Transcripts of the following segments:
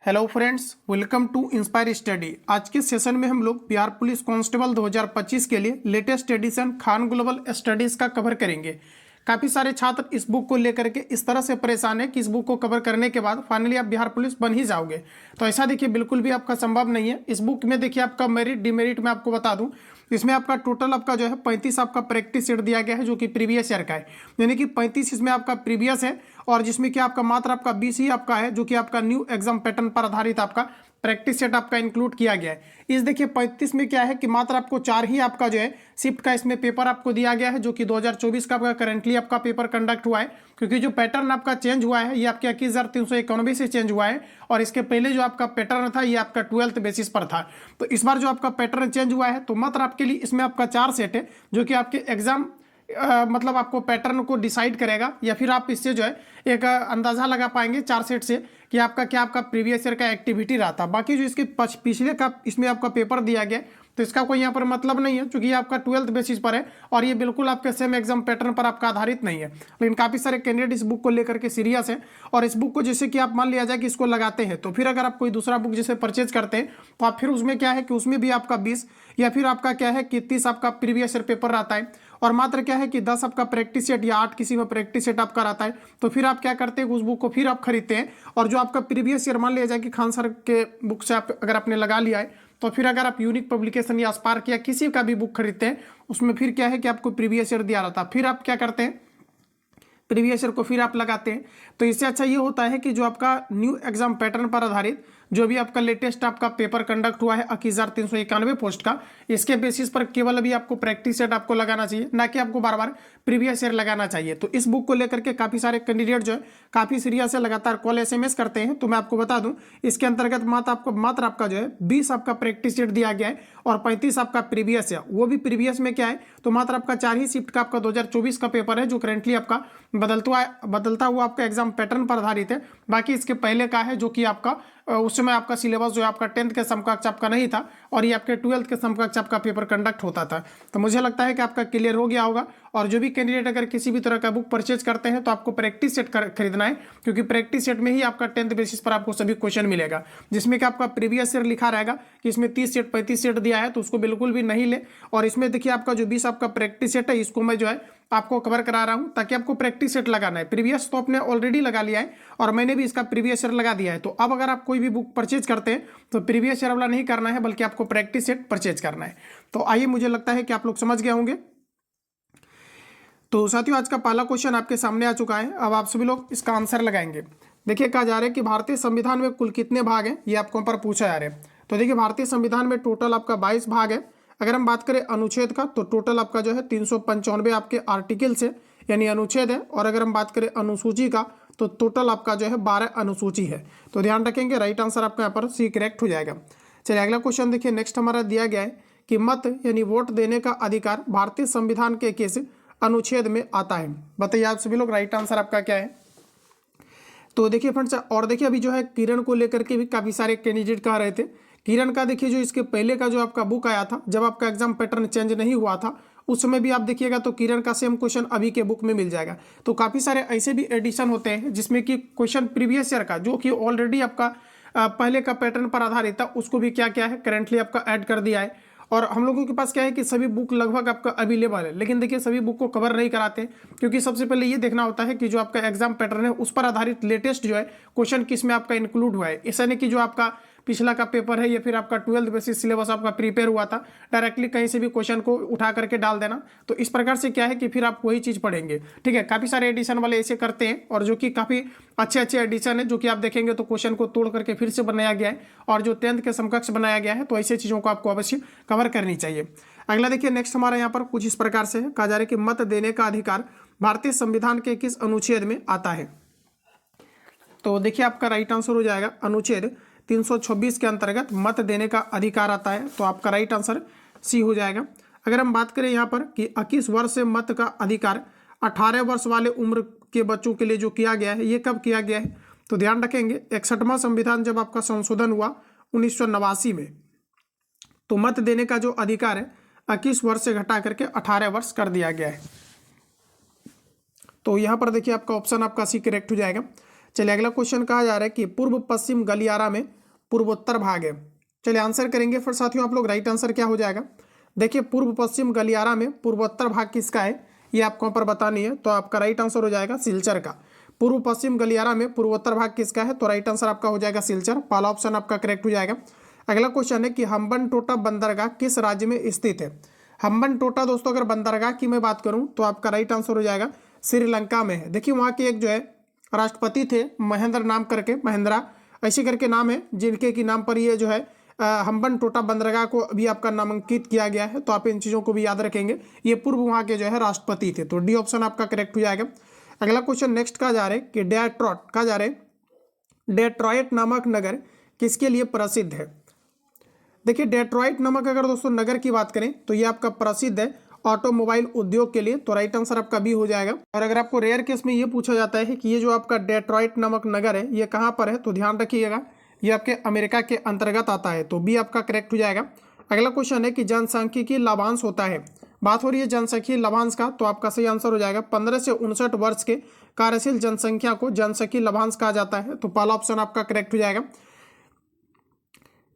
Hello friends, welcome to inspire study. आज के session में हम लोग बिहार पुलिस कांस्टेबल 2025 के लिए latest edition Khan global studies का कवर करेंगे। काफ़ी सारे छात्र इस बुक को लेकर के इस तरह से परेशान है कि इस बुक को कवर करने के बाद फाइनली आप बिहार पुलिस बन ही जाओगे। तो ऐसा देखिए बिल्कुल भी आपका संभव नहीं है। इस बुक में देखिए आपका मेरिट डिमेरिट में आपको बता दूं, इसमें आपका टोटल आपका जो है 35 आपका प्रैक्टिस सेट दिया गया है जो कि प्रीवियस ईयर का है, यानी कि 35 इसमें आपका प्रीवियस है और जिसमें कि आपका मात्र आपका 20 ही आपका है जो कि आपका न्यू एग्जाम पैटर्न पर आधारित आपका प्रैक्टिस सेट आपका इंक्लूड किया गया है। इस देखिए 35 में क्या है कि मात्र आपको 4 ही आपका जो है शिफ्ट का इसमें पेपर आपको दिया गया है जो कि 2024 का आपका करेंटली आपका पेपर कंडक्ट हुआ है, क्योंकि जो पैटर्न आपका चेंज हुआ है ये आपके 21,391 से चेंज हुआ है और इसके पहले जो आपका पैटर्न था ये आपका 12th बेसिस पर था। तो इस बार जो आपका पैटर्न चेंज हुआ है तो मात्र आपके लिए इसमें आपका 4 सेट है जो कि आपके एग्जाम मतलब आपको पैटर्न को डिसाइड करेगा, या फिर आप इससे जो है एक अंदाजा लगा पाएंगे 4 सेट से कि आपका क्या आपका प्रीवियस ईयर का एक्टिविटी रहा था। बाकी जो इसके पिछले का इसमें आपका पेपर दिया गया तो इसका कोई यहाँ पर मतलब नहीं है, क्योंकि ये आपका 12th बेसिस पर है और ये बिल्कुल आपके सेम एग्जाम पैटर्न पर आपका आधारित नहीं है। लेकिन काफ़ी सारे कैंडिडेट इस बुक को लेकर के सीरियस है और इस बुक को जैसे कि आप मान लिया जाए कि इसको लगाते हैं तो फिर अगर आप कोई दूसरा बुक जैसे परचेज करते हैं तो आप फिर उसमें क्या है कि उसमें भी आपका 20 या फिर आपका क्या है कि 30 आपका प्रीवियस ईयर पेपर रहता है और मात्र क्या है कि 10 आपका प्रैक्टिस सेट या 8 किसी में प्रैक्टिस सेट आपका रहता है। तो फिर आप क्या करते हैं उस बुक को फिर आप खरीदते हैं और जो आपका प्रीवियस ईयर मान लिया जाए कि खान सर के बुक से आप अगर आपने लगा लिया है तो फिर अगर आप यूनिक पब्लिकेशन या स्पार्क या किसी का भी बुक खरीदते हैं उसमें फिर क्या है कि आपको प्रीवियस ईयर दिया रहता है, फिर आप क्या करते हैं प्रीवियस ईयर को फिर आप लगाते हैं। तो इससे अच्छा ये होता है कि जो आपका न्यू एग्जाम पैटर्न पर आधारित जो भी आपका लेटेस्ट आपका पेपर कंडक्ट हुआ है 21,391 पोस्ट का, इसके बेसिस पर केवल अभी आपको प्रैक्टिस सेट आपको लगाना चाहिए, ना कि आपको बार बार प्रीवियस ईयर लगाना चाहिए। तो इस बुक को लेकर के काफ़ी सारे कैंडिडेट जो है काफ़ी सीरियस है, लगातार कॉल SMS करते हैं। तो मैं आपको बता दूं इसके अंतर्गत मात्र आपका जो है 20 आपका प्रैक्टिस सेट दिया गया है और 35 आपका प्रीवियस है। वो भी प्रीवियस में क्या है तो मात्र आपका 4 ही शिफ्ट का आपका 2024 का पेपर है जो करेंटली आपका बदलता हुआ आपका एग्जाम पैटर्न पर आधारित है। बाकी इसके पहले का है जो कि आपका उस समय आपका सिलेबस जो आपका 10th के समकक्ष आपका नहीं था और ये आपके 12th के समकक्ष आपका पेपर कंडक्ट होता था। तो मुझे लगता है कि आपका क्लियर हो गया होगा। और जो भी कैंडिडेट अगर किसी भी तरह का बुक परचेज करते हैं तो आपको प्रैक्टिस सेट खरीदना है, क्योंकि प्रैक्टिस सेट में ही आपका 10th बेसिस पर आपको सभी क्वेश्चन मिलेगा, जिसमें कि आपका प्रीवियस ईयर लिखा रहेगा कि इसमें 30 सेट 35 सेट दिया है तो उसको बिल्कुल भी नहीं ले। और इसमें देखिए आपका जो 20 आपका प्रैक्टिस सेट है इसको मैं जो है आपको कवर करा रहा हूं ताकि आपको प्रैक्टिस सेट लगाना है। प्रीवियस तो आपने ऑलरेडी लगा लिया है और मैंने भी इसका प्रीवियस ईयर लगा दिया है। तो अब अगर आप कोई भी बुक परचेज करते हैं तो प्रीवियस ईयर वाला नहीं करना है बल्कि आपको प्रैक्टिस सेट परचेज करना है। तो आइए, मुझे लगता है कि आप लोग समझ गए होंगे। तो साथियों, आज का पहला क्वेश्चन आपके सामने आ चुका है। अब आप सभी लोग इसका आंसर लगाएंगे। देखिए कहा जा रहा है कि भारतीय संविधान में कुल कितने भाग हैं, ये आपको पर पूछा जा रहा है। तो देखिए भारतीय संविधान में टोटल आपका 22 भाग है। अगर हम बात करें अनुच्छेद का तो टोटल आपका जो है 395 आपके आर्टिकल्स है यानी अनुच्छेद है। और अगर हम बात करें अनुसूची का तो टोटल आपका जो है 12 अनुसूची है। तो ध्यान रखेंगे, राइट आंसर आपका यहाँ पर सी करेक्ट हो जाएगा। चलिए अगला क्वेश्चन देखिए, नेक्स्ट हमारा दिया गया है कि मत यानी वोट देने का अधिकार भारतीय संविधान के किस अनुच्छेद में आता है। बताइए आप सभी लोग, राइट आंसर आपका क्या है। तो देखिए फ्रेंड्स, और देखिए अभी जो है किरण को लेकर के भी काफ़ी सारे कैंडिडेट कह रहे थे। किरण का देखिए जो इसके पहले का जो आपका बुक आया था जब आपका एग्जाम पैटर्न चेंज नहीं हुआ था उस समय भी आप देखिएगा तो किरण का सेम क्वेश्चन अभी के बुक में मिल जाएगा। तो काफ़ी सारे ऐसे भी एडिशन होते हैं जिसमें कि क्वेश्चन प्रीवियस ईयर का जो कि ऑलरेडी आपका पहले का पैटर्न पर आधारित था उसको भी क्या क्या है करेंटली आपका ऐड कर दिया है। और हम लोगों के पास क्या है कि सभी बुक लगभग आपका अवेलेबल है, लेकिन देखिए सभी बुक को कवर नहीं कराते क्योंकि सबसे पहले ये देखना होता है कि जो आपका एग्जाम पैटर्न है उस पर आधारित लेटेस्ट जो है क्वेश्चन किस में आपका इंक्लूड हुआ है। ऐसा नहीं कि जो आपका पिछला का पेपर है या फिर आपका 12th बेसिस सिलेबस आपका प्रिपेयर हुआ था डायरेक्टली कहीं से भी क्वेश्चन को उठा करके डाल देना। तो इस प्रकार से क्या है कि फिर आप वही चीज़ पढ़ेंगे। ठीक है, काफ़ी सारे एडिशन वाले ऐसे करते हैं और जो कि काफ़ी अच्छे एडिशन है जो कि आप देखेंगे तो क्वेश्चन को तोड़ करके फिर से बनाया गया है और जो 10th के समकक्ष बनाया गया है। तो ऐसे चीज़ों को आपको अवश्य कवर करनी चाहिए। अगला देखिए नेक्स्ट हमारा यहाँ पर कुछ इस प्रकार से है, कहा जा रहा है कि मत देने का अधिकार भारतीय संविधान के किस अनुच्छेद में आता है। तो देखिए आपका राइट आंसर हो जाएगा अनुच्छेद 326 के अंतर्गत मत देने का अधिकार आता है। तो आपका राइट आंसर सी हो जाएगा। अगर हम बात करें यहाँ पर कि 21 वर्ष से मत का अधिकार 18 वर्ष वाले उम्र के बच्चों के लिए जो किया गया है ये कब किया गया है। तो ध्यान रखेंगे 61वां संविधान जब आपका संशोधन हुआ 1989 में तो मत देने का जो अधिकार है 21 वर्ष से घटा करके 18 वर्ष कर दिया गया है। तो यहाँ पर देखिए आपका ऑप्शन आपका सी करेक्ट हो जाएगा। चलिए अगला क्वेश्चन कहा जा रहा है कि पूर्व पश्चिम गलियारा में पूर्वोत्तर भाग है। चलिए आंसर करेंगे फिर साथियों आप लोग। राइट आंसर क्या हो जाएगा? देखिए पूर्व पश्चिम गलियारा में पूर्वोत्तर भाग किसका है ये आपको यहाँ पर बतानी है, तो आपका राइट आंसर हो जाएगा सिलचर का। पूर्व पश्चिम गलियारा में पूर्वोत्तर भाग किसका है? तो राइट आंसर आपका हो जाएगा सिलचर। पहला ऑप्शन आपका करेक्ट हो जाएगा। अगला क्वेश्चन है कि हम्बनटोटा बंदरगाह किस राज्य में स्थित है? हम्बनटोटा दोस्तों अगर बंदरगाह की मैं बात करूं तो आपका राइट आंसर हो जाएगा श्रीलंका में है। देखिए वहाँ के एक जो है राष्ट्रपति थे महेंद्र नाम करके, महेंद्रा ऐसे करके नाम है, जिनके की नाम पर ये जो है हम्बनटोटा बंदरगाह को भी आपका नामांकित किया गया है। तो आप इन चीज़ों को भी याद रखेंगे। ये पूर्व वहाँ के जो है राष्ट्रपति थे। तो डी ऑप्शन आपका करेक्ट हो जाएगा। अगला क्वेश्चन नेक्स्ट कहा जा रहा है कि डेट्रॉयट नामक नगर किसके लिए प्रसिद्ध है? देखिए डेट्रॉयट नामक अगर दोस्तों नगर की बात करें तो ये आपका प्रसिद्ध है ऑटोमोबाइल उद्योग के लिए। तो राइट आंसर आपका बी हो जाएगा। और अगर आपको रेयर केस में ये पूछा जाता है कि ये जो आपका डेट्रॉयट नामक नगर है ये कहाँ पर है, तो ध्यान रखिएगा ये आपके अमेरिका के अंतर्गत आता है। तो बी आपका करेक्ट हो जाएगा। अगला क्वेश्चन है कि जनसांख्यिकी लाभांश होता है, बात हो रही है जनसांख्यिकी लाभांश का, तो आपका सही आंसर हो जाएगा 15 से 59 वर्ष के कार्यशील जनसंख्या को जनसांख्यिकी लाभांश कहा जाता है। तो पहला ऑप्शन आपका करेक्ट हो जाएगा।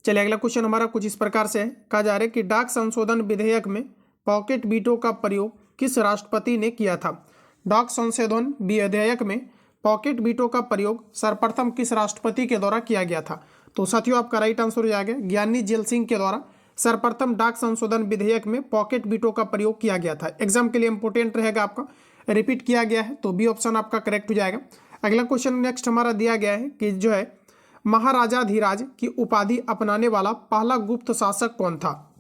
चलिए अगला क्वेश्चन हमारा कुछ इस प्रकार से है। कहा जा रहा है कि डाक संशोधन विधेयक में पॉकेट वीटो का प्रयोग किस राष्ट्रपति ने किया था? डाक संशोधन विधेयक में पॉकेट वीटो का प्रयोग सर्वप्रथम किस राष्ट्रपति के द्वारा किया गया था? तो साथियों आपका राइट आंसर हो जाएगा ज्ञानी जेल सिंह के द्वारा सर्वप्रथम डाक संशोधन विधेयक में पॉकेट वीटो का प्रयोग किया गया था। एग्जाम के लिए इंपोर्टेंट रहेगा, आपका रिपीट किया गया है। तो बी ऑप्शन आपका करेक्ट हो जाएगा। अगला क्वेश्चन नेक्स्ट हमारा दिया गया है कि जो है महाराजाधिराज की उपाधि अपनाने वाला पहला गुप्त शासक कौन था?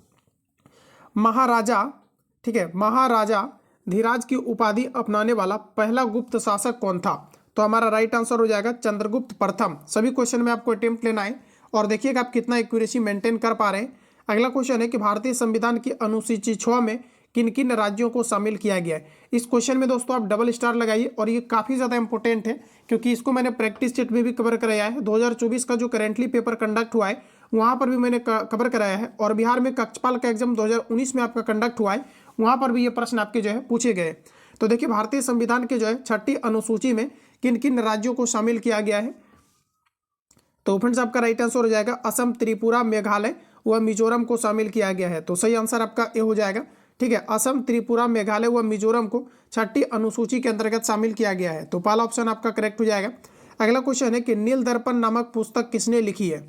महाराजा, ठीक है, महाराजाधिराज की उपाधि अपनाने वाला पहला गुप्त शासक कौन था? तो हमारा राइट आंसर हो जाएगा चंद्रगुप्त प्रथम। सभी क्वेश्चन में आपको अटेम्प्ट लेना है और देखिएगा आप कितना एक्यूरेसी मेंटेन कर पा रहे हैं। अगला क्वेश्चन है कि भारतीय संविधान की अनुसूची 6 में किन किन राज्यों को शामिल किया गया है? इस क्वेश्चन में दोस्तों आप डबल स्टार लगाइए और ये काफ़ी ज़्यादा इंपॉर्टेंट है क्योंकि इसको मैंने प्रैक्टिस सेट में भी कवर कराया है। 2024 का जो करेंटली पेपर कंडक्ट हुआ है वहाँ पर भी मैंने कवर कराया है और बिहार में कक्षपाल का एग्जाम 2019 में आपका कंडक्ट हुआ है, वहाँ पर भी ये प्रश्न आपके जो है पूछे गए। तो देखिए भारतीय संविधान के जो है 6ठी अनुसूची में किन किन राज्यों को शामिल किया गया है? तो फ्रेंड्स आपका राइट आंसर हो जाएगा असम, त्रिपुरा, मेघालय व मिजोरम को शामिल किया गया है। तो सही आंसर आपका ए हो जाएगा। ठीक है, असम, त्रिपुरा, मेघालय व मिजोरम को 6ठी अनुसूची के अंतर्गत शामिल किया गया है। तो पहला ऑप्शन आपका करेक्ट हो जाएगा। अगला क्वेश्चन है कि नील दर्पण नामक पुस्तक किसने लिखी है?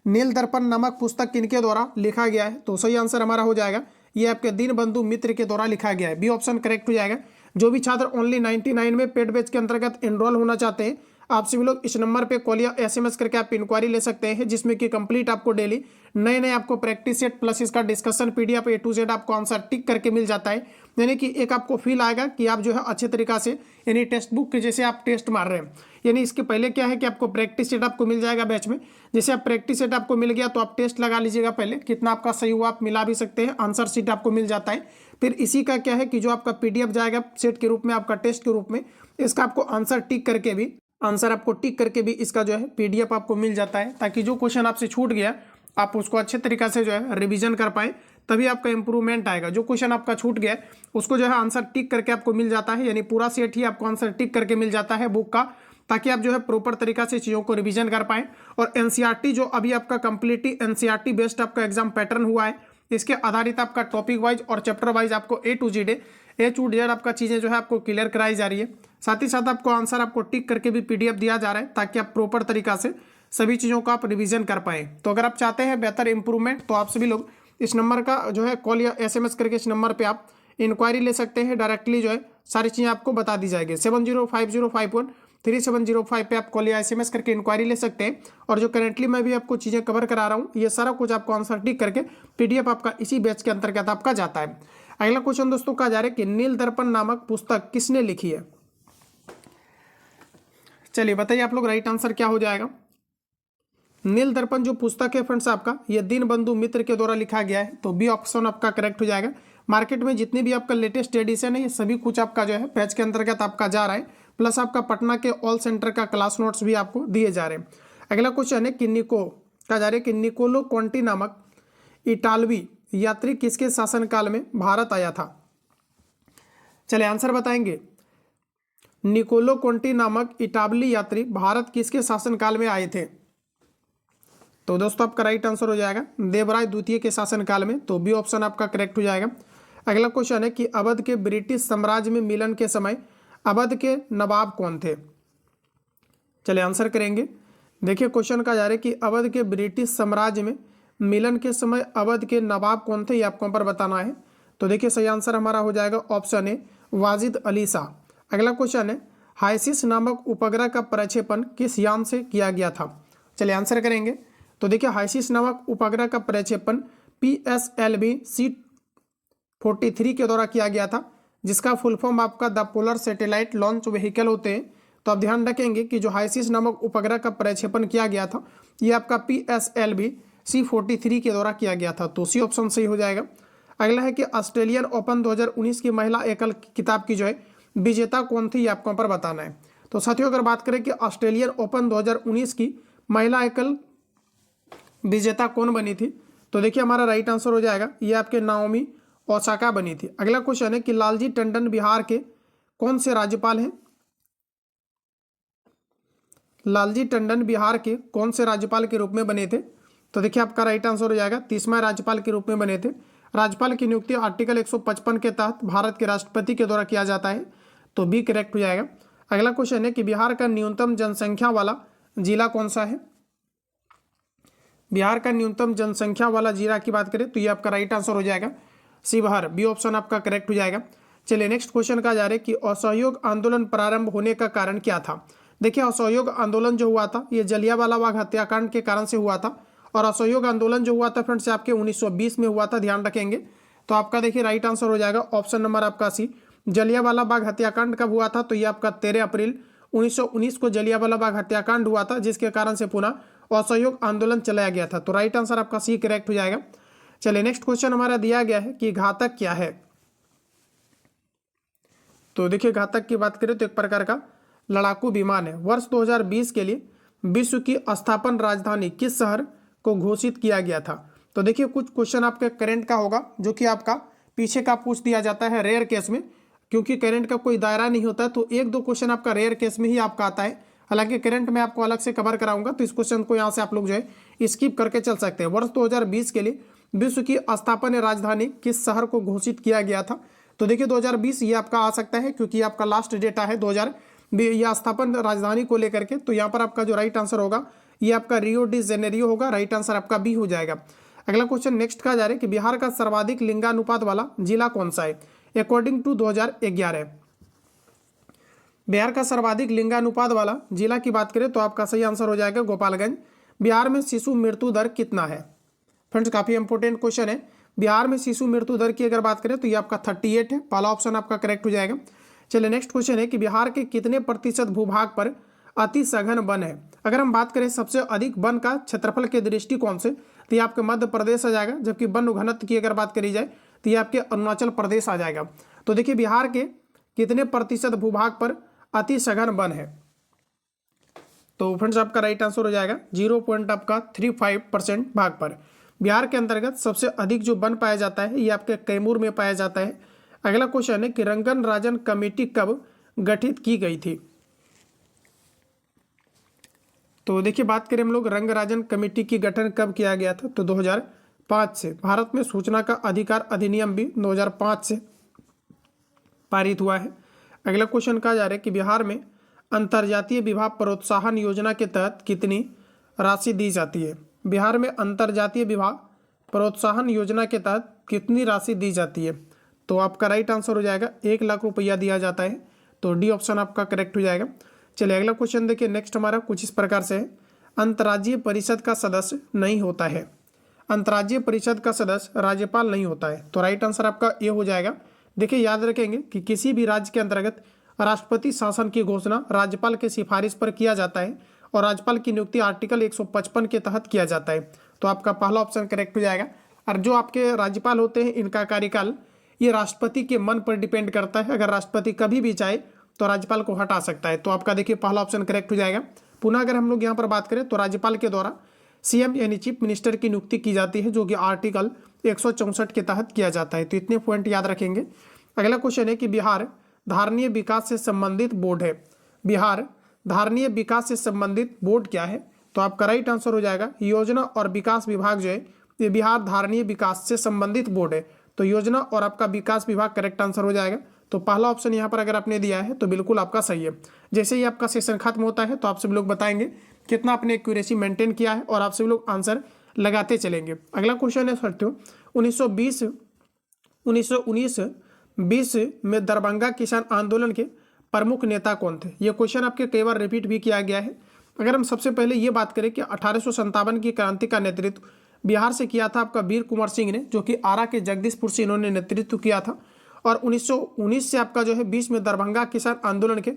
नील दर्पण नामक पुस्तक किनके द्वारा लिखा गया है? तो सही आंसर हमारा हो जाएगा ये आपके दीनबंधु मित्र के द्वारा लिखा गया है। बी ऑप्शन करेक्ट हो जाएगा। जो भी छात्र ओनली 99 में पेड बैच के अंतर्गत एनरोल होना चाहते हैं आप सभी लोग इस नंबर पे कॉल या एसएमएस करके आप इंक्वायरी ले सकते हैं, जिसमें कि कंप्लीट आपको डेली नए नए आपको प्रैक्टिस सेट प्लस इसका discussion PDF A to Z आपको आंसर टिक करके मिल जाता है। यानी कि एक आपको फील आएगा कि आप जो है अच्छे तरीका से यानी टेक्स्ट बुक के जैसे आप टेस्ट मार रहे हैं। यानी इसके पहले क्या है कि आपको प्रैक्टिस सेट आपको मिल जाएगा बैच में। जैसे आप प्रैक्टिस सेट आपको मिल गया तो आप टेस्ट लगा लीजिएगा, पहले कितना आपका सही हुआ आप मिला भी सकते हैं, आंसर शीट आपको मिल जाता है। फिर इसी का क्या है कि जो आपका पीडीएफ जाएगा सेट के रूप में आपका टेस्ट के रूप में, इसका आपको आंसर टिक करके भी इसका जो है पीडीएफ आपको मिल जाता है, ताकि जो क्वेश्चन आपसे छूट गया आप उसको अच्छे तरीका से जो है रिवीजन कर पाए, तभी आपका इंप्रूवमेंट आएगा। जो क्वेश्चन आपका छूट गया उसको जो है आंसर टिक करके आपको मिल जाता है, यानी पूरा सेट ही आपको आंसर टिक करके मिल जाता है बुक का, ताकि आप जो है प्रॉपर तरीका से चीज़ों को रिवीजन कर पाएँ। और एनसीईआरटी जो अभी आपका कंप्लीटली एनसीईआरटी बेस्ड आपका एग्जाम पैटर्न हुआ है, इसके आधारित आपका टॉपिक वाइज और चैप्टर वाइज आपको A to Z आपका चीज़ें जो है आपको क्लियर कराई जा रही है। साथ ही साथ आपको आंसर आपको टिक करके भी पीडीएफ दिया जा रहा है, ताकि आप प्रॉपर तरीका से सभी चीज़ों को आप रिवीजन कर पाएँ। तो अगर आप चाहते हैं बेहतर इंप्रूवमेंट तो आप सभी लोग इस नंबर का जो है कॉल या एसएमएस करके इस नंबर पर आप इंक्वायरी ले सकते हैं। डायरेक्टली जो है सारी चीज़ें आपको बता दी जाएगी। 7050513705 पे आप कॉल या एसएमएस करके इंक्वायरी ले सकते हैं। और जो करेंटली मैं भी आपको चीज़ें कवर करा रहा हूँ ये सारा कुछ आपको आंसर टिक करके पीडीएफ आपका इसी बैच के अंतर्गत आपका जाता है। अगला क्वेश्चन दोस्तों कहा जा रहा है कि नील दर्पण नामक पुस्तक किसने लिखी है? चलिए बताइए आप लोग राइट आंसर क्या हो जाएगा। नील दर्पण जो पुस्तक है फ्रेंड्स आपका ये दीनबंधु मित्र के द्वारा लिखा गया है। तो बी ऑप्शन आपका करेक्ट हो जाएगा। मार्केट में जितनी भी आपका लेटेस्ट एडिशन है ये सभी कुछ आपका जो है बैच के अंतर्गत आपका जा रहा है, प्लस आपका पटना के ऑल सेंटर का क्लास नोट्स भी आपको दिए जा रहे हैं। अगला क्वेश्चन है कि कहा जा रहा है कि निकोलो कॉन्टी नामक इटालवी यात्री किसके शासनकाल में भारत आया था? चले आंसर बताएंगे। निकोलो कोंटी नामक इटावली यात्री भारत किसके शासनकाल में आए थे? तो दोस्तों आपका राइट आंसर हो जाएगा देवराय द्वितीय के शासनकाल में, तो बी ऑप्शन आपका करेक्ट हो जाएगा। अगला क्वेश्चन है कि अवध के ब्रिटिश साम्राज्य में मिलन के समय अवध के नवाब कौन थे? चलिए आंसर करेंगे। देखिए क्वेश्चन का जा रहा है कि अवध के ब्रिटिश साम्राज्य में मिलन के समय अवध के नवाब कौन थे, ये आपको यहाँ पर बताना है। तो देखिए सही आंसर हमारा हो जाएगा ऑप्शन ए वाजिद अली शाह। अगला क्वेश्चन है हाइसिस नामक उपग्रह का प्रक्षेपण किस यान से किया गया था? चलिए आंसर करेंगे। तो देखिए हाइसिस नामक उपग्रह का प्रक्षेपण PSLV C-43 के द्वारा किया गया था, जिसका फुल फॉर्म आपका the polar satellite launch vehicle होते हैं। तो आप ध्यान रखेंगे कि जो हाइसिस नामक उपग्रह का प्रक्षेपण किया गया था ये आपका PSLV C-43 के द्वारा किया गया था, तो सी ऑप्शन सही हो जाएगा। अगला है कि ऑस्ट्रेलियन ओपन 2019 की महिला एकल किताब की जो है विजेता कौन थी, ये आपको यहाँ पर बताना है। तो साथियों अगर बात करें कि ऑस्ट्रेलियन ओपन 2019 की महिला एकल विजेता कौन बनी थी, तो देखिए हमारा राइट आंसर हो जाएगा ये आपके नाओमी ओसाका बनी थी। अगला क्वेश्चन है कि लालजी टंडन बिहार के कौन से राज्यपाल हैं? लालजी टंडन बिहार के कौन से राज्यपाल के रूप में बने थे? तो देखिए आपका राइट आंसर हो जाएगा 30वां राज्यपाल के रूप में बने थे। राज्यपाल की नियुक्ति आर्टिकल 155 के तहत भारत के राष्ट्रपति के द्वारा किया जाता है, तो बी करेक्ट हो जाएगा। अगला क्वेश्चन है कि बिहार का न्यूनतम जनसंख्या वाला जिला कौन सा है? बिहार का न्यूनतम जनसंख्या वाला जिला की बात करें तो ये आपका राइट आंसर हो जाएगा शिवहर, बी ऑप्शन आपका करेक्ट हो जाएगा। चलिए नेक्स्ट क्वेश्चन का जा रहा है कि असहयोग आंदोलन प्रारंभ होने का कारण क्या था? देखिए असहयोग आंदोलन जो हुआ था ये जलियांवाला बाग हत्याकांड के कारण से हुआ था, और असहयोग आंदोलन जो हुआ था फ्रेंड्स आपके 1920 में हुआ था, ध्यान रखेंगे। तो आपका देखिए राइट आंसर हो जाएगा ऑप्शन नंबर आपका सी। जलियांवाला बाग हत्याकांड कब हुआ था? तो ये आपका 13 अप्रैल 1919 को जलियांवाला बाग हत्याकांड हुआ था, जिसके कारण से पुनः असहयोग आंदोलन चलाया गया था। तो राइट आंसर आपका सी करेक्ट हो जाएगा। चलिए नेक्स्ट क्वेश्चन हमारा दिया गया है कि घातक क्या है? तो देखिए घातक की बात करें तो एक प्रकार का लड़ाकू विमान है। वर्ष 2020 के लिए विश्व की स्थापन राजधानी किस शहर को घोषित किया गया था? तो देखिए कुछ क्वेश्चन आपके करंट का होगा जो कि आपका पीछे का पूछ दिया जाता है रेयर केस में, क्योंकि करंट का कोई दायरा नहीं होता है, तो एक दो क्वेश्चन आपका रेयर केस में ही आपका आता है। हालांकि करंट में आपको अलग से कवर कराऊंगा, तो इस क्वेश्चन को यहाँ से आप लोग जो है स्किप करके चल सकते हैं। वर्ष 2020 के लिए विश्व की स्थापना राजधानी किस शहर को घोषित किया गया था? तो देखिए 2020 ये आपका आ सकता है क्योंकि आपका लास्ट डेटा है 2000 या स्थापना राजधानी को लेकर के। तो यहाँ पर आपका जो राइट आंसर होगा ये आपका रियो डी जेनेरियो होगा, राइट आंसर आपका बी हो जाएगा। अगला क्वेश्चन नेक्स्ट का जा रहा है कि बिहार का सर्वाधिक लिंगानुपात वाला जिला कौन सा है अकॉर्डिंग टू 2011? बिहार का सर्वाधिक लिंगानुपात वाला जिला की बात करें तो आपका सही आंसर हो जाएगा गोपालगंज। बिहार में शिशु मृत्यु दर कितना है? फ्रेंड्स काफी इंपॉर्टेंट क्वेश्चन है। बिहार में शिशु मृत्यु दर की अगर बात करें तो ये आपका 38 है, पहला ऑप्शन आपका करेक्ट हो जाएगा। चलिए नेक्स्ट क्वेश्चन है कि बिहार के कितने प्रतिशत भूभाग पर अति सघन वन है? अगर हम बात करें सबसे अधिक वन का क्षेत्रफल के दृष्टिकोण से तो ये आपके मध्य प्रदेश आ जाएगा, जबकि वन घनत्व की अगर बात करी जाए तो ये आपके अरुणाचल प्रदेश आ जाएगा। तो देखिए बिहार के कितने प्रतिशत भूभाग पर अति सघन वन है? तो फ्रेंड्स आपका राइट आंसर हो जाएगा 0.35% भाग पर। बिहार के अंतर्गत सबसे अधिक जो वन पाया जाता है ये आपके कैमूर में पाया जाता है। अगला क्वेश्चन है कि रंगन राजन कमेटी कब गठित की गई थी? तो देखिए बात करें हम लोग रंगराजन कमेटी की गठन कब किया गया था, तो 2005 से। भारत में सूचना का अधिकार अधिनियम भी 2005 से पारित हुआ है। अगला क्वेश्चन कहा जा रहा है कि बिहार में अंतर्जातीय विवाह प्रोत्साहन योजना के तहत कितनी राशि दी जाती है? बिहार में अंतर्जातीय विवाह प्रोत्साहन योजना के तहत कितनी राशि दी जाती है? तो आपका राइट आंसर हो जाएगा 1 लाख रुपया दिया जाता है, तो डी ऑप्शन आपका करेक्ट हो जाएगा। चलिए अगला क्वेश्चन देखिए नेक्स्ट हमारा कुछ इस प्रकार से है। अंतर्राज्यीय परिषद का सदस्य नहीं होता है। अंतर्राज्यीय परिषद का सदस्य राज्यपाल नहीं होता है, तो राइट आंसर आपका ए हो जाएगा। देखिए याद रखेंगे कि किसी भी राज्य के अंतर्गत राष्ट्रपति शासन की घोषणा राज्यपाल के सिफारिश पर किया जाता है और राज्यपाल की नियुक्ति आर्टिकल 155 के तहत किया जाता है, तो आपका पहला ऑप्शन करेक्ट हो जाएगा। और जो आपके राज्यपाल होते हैं इनका कार्यकाल ये राष्ट्रपति के मन पर डिपेंड करता है। अगर राष्ट्रपति कभी भी चाहे तो राज्यपाल को हटा सकता है, तो आपका देखिए पहला ऑप्शन करेक्ट हो जाएगा। पुनः अगर हम लोग यहाँ पर बात करें तो राज्यपाल के द्वारा सीएम यानी चीफ मिनिस्टर की नियुक्ति की जाती है, जो कि आर्टिकल 164 के तहत किया जाता है। तो इतने पॉइंट याद रखेंगे। अगला क्वेश्चन है कि बिहार धारणीय विकास से संबंधित बोर्ड है? बिहार धारणीय विकास से संबंधित बोर्ड क्या है? तो आपका राइट आंसर हो जाएगा योजना और विकास विभाग जो है ये बिहार धारणीय विकास से संबंधित बोर्ड है। तो योजना और आपका विकास विभाग करेक्ट आंसर हो जाएगा। तो पहला ऑप्शन यहाँ पर अगर आपने दिया है तो बिल्कुल आपका सही है। जैसे ही आपका सेशन खत्म होता है तो आप सब लोग बताएंगे कितना आपने एक्यूरेसी मेंटेन किया है और आप सब लोग आंसर लगाते चलेंगे। अगला क्वेश्चन है साथियों 1919 में दरभंगा किसान आंदोलन के प्रमुख नेता कौन थे? ये क्वेश्चन आपके कई बार रिपीट भी किया गया है। अगर हम सबसे पहले ये बात करें कि 1857 की क्रांति का नेतृत्व बिहार से किया था आपका वीर कुंवर सिंह ने, जो कि आरा के जगदीशपुर से इन्होंने नेतृत्व किया था। और 1919 से आपका जो है 20 में दरभंगा किसान आंदोलन के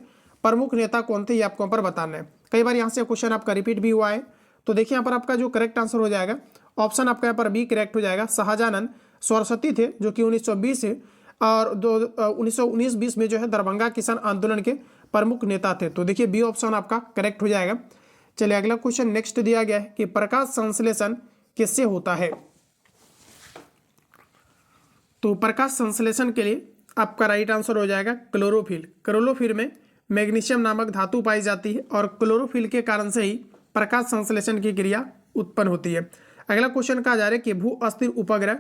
प्रमुख नेता कौन थे ये आपको यहाँ पर बताना है। कई बार यहाँ से क्वेश्चन आपका रिपीट भी हुआ है। तो देखिए यहाँ पर आपका जो करेक्ट आंसर हो जाएगा ऑप्शन आपका यहाँ पर बी करेक्ट हो जाएगा। शाहजानंद सरस्वती थे जो कि 1920 और 1919-20 में जो है दरभंगा किसान आंदोलन के प्रमुख नेता थे। तो देखिए बी ऑप्शन आपका करेक्ट हो जाएगा। चलिए अगला क्वेश्चन नेक्स्ट दिया गया है कि प्रकाश संश्लेषण किससे होता है? तो प्रकाश संश्लेषण के लिए आपका राइट आंसर हो जाएगा क्लोरोफिल। क्लोरोफिल में मैग्नीशियम नामक धातु पाई जाती है और क्लोरोफिल के कारण से ही प्रकाश संश्लेषण की क्रिया उत्पन्न होती है। अगला क्वेश्चन कहा जा रहा है कि भू अस्थिर उपग्रह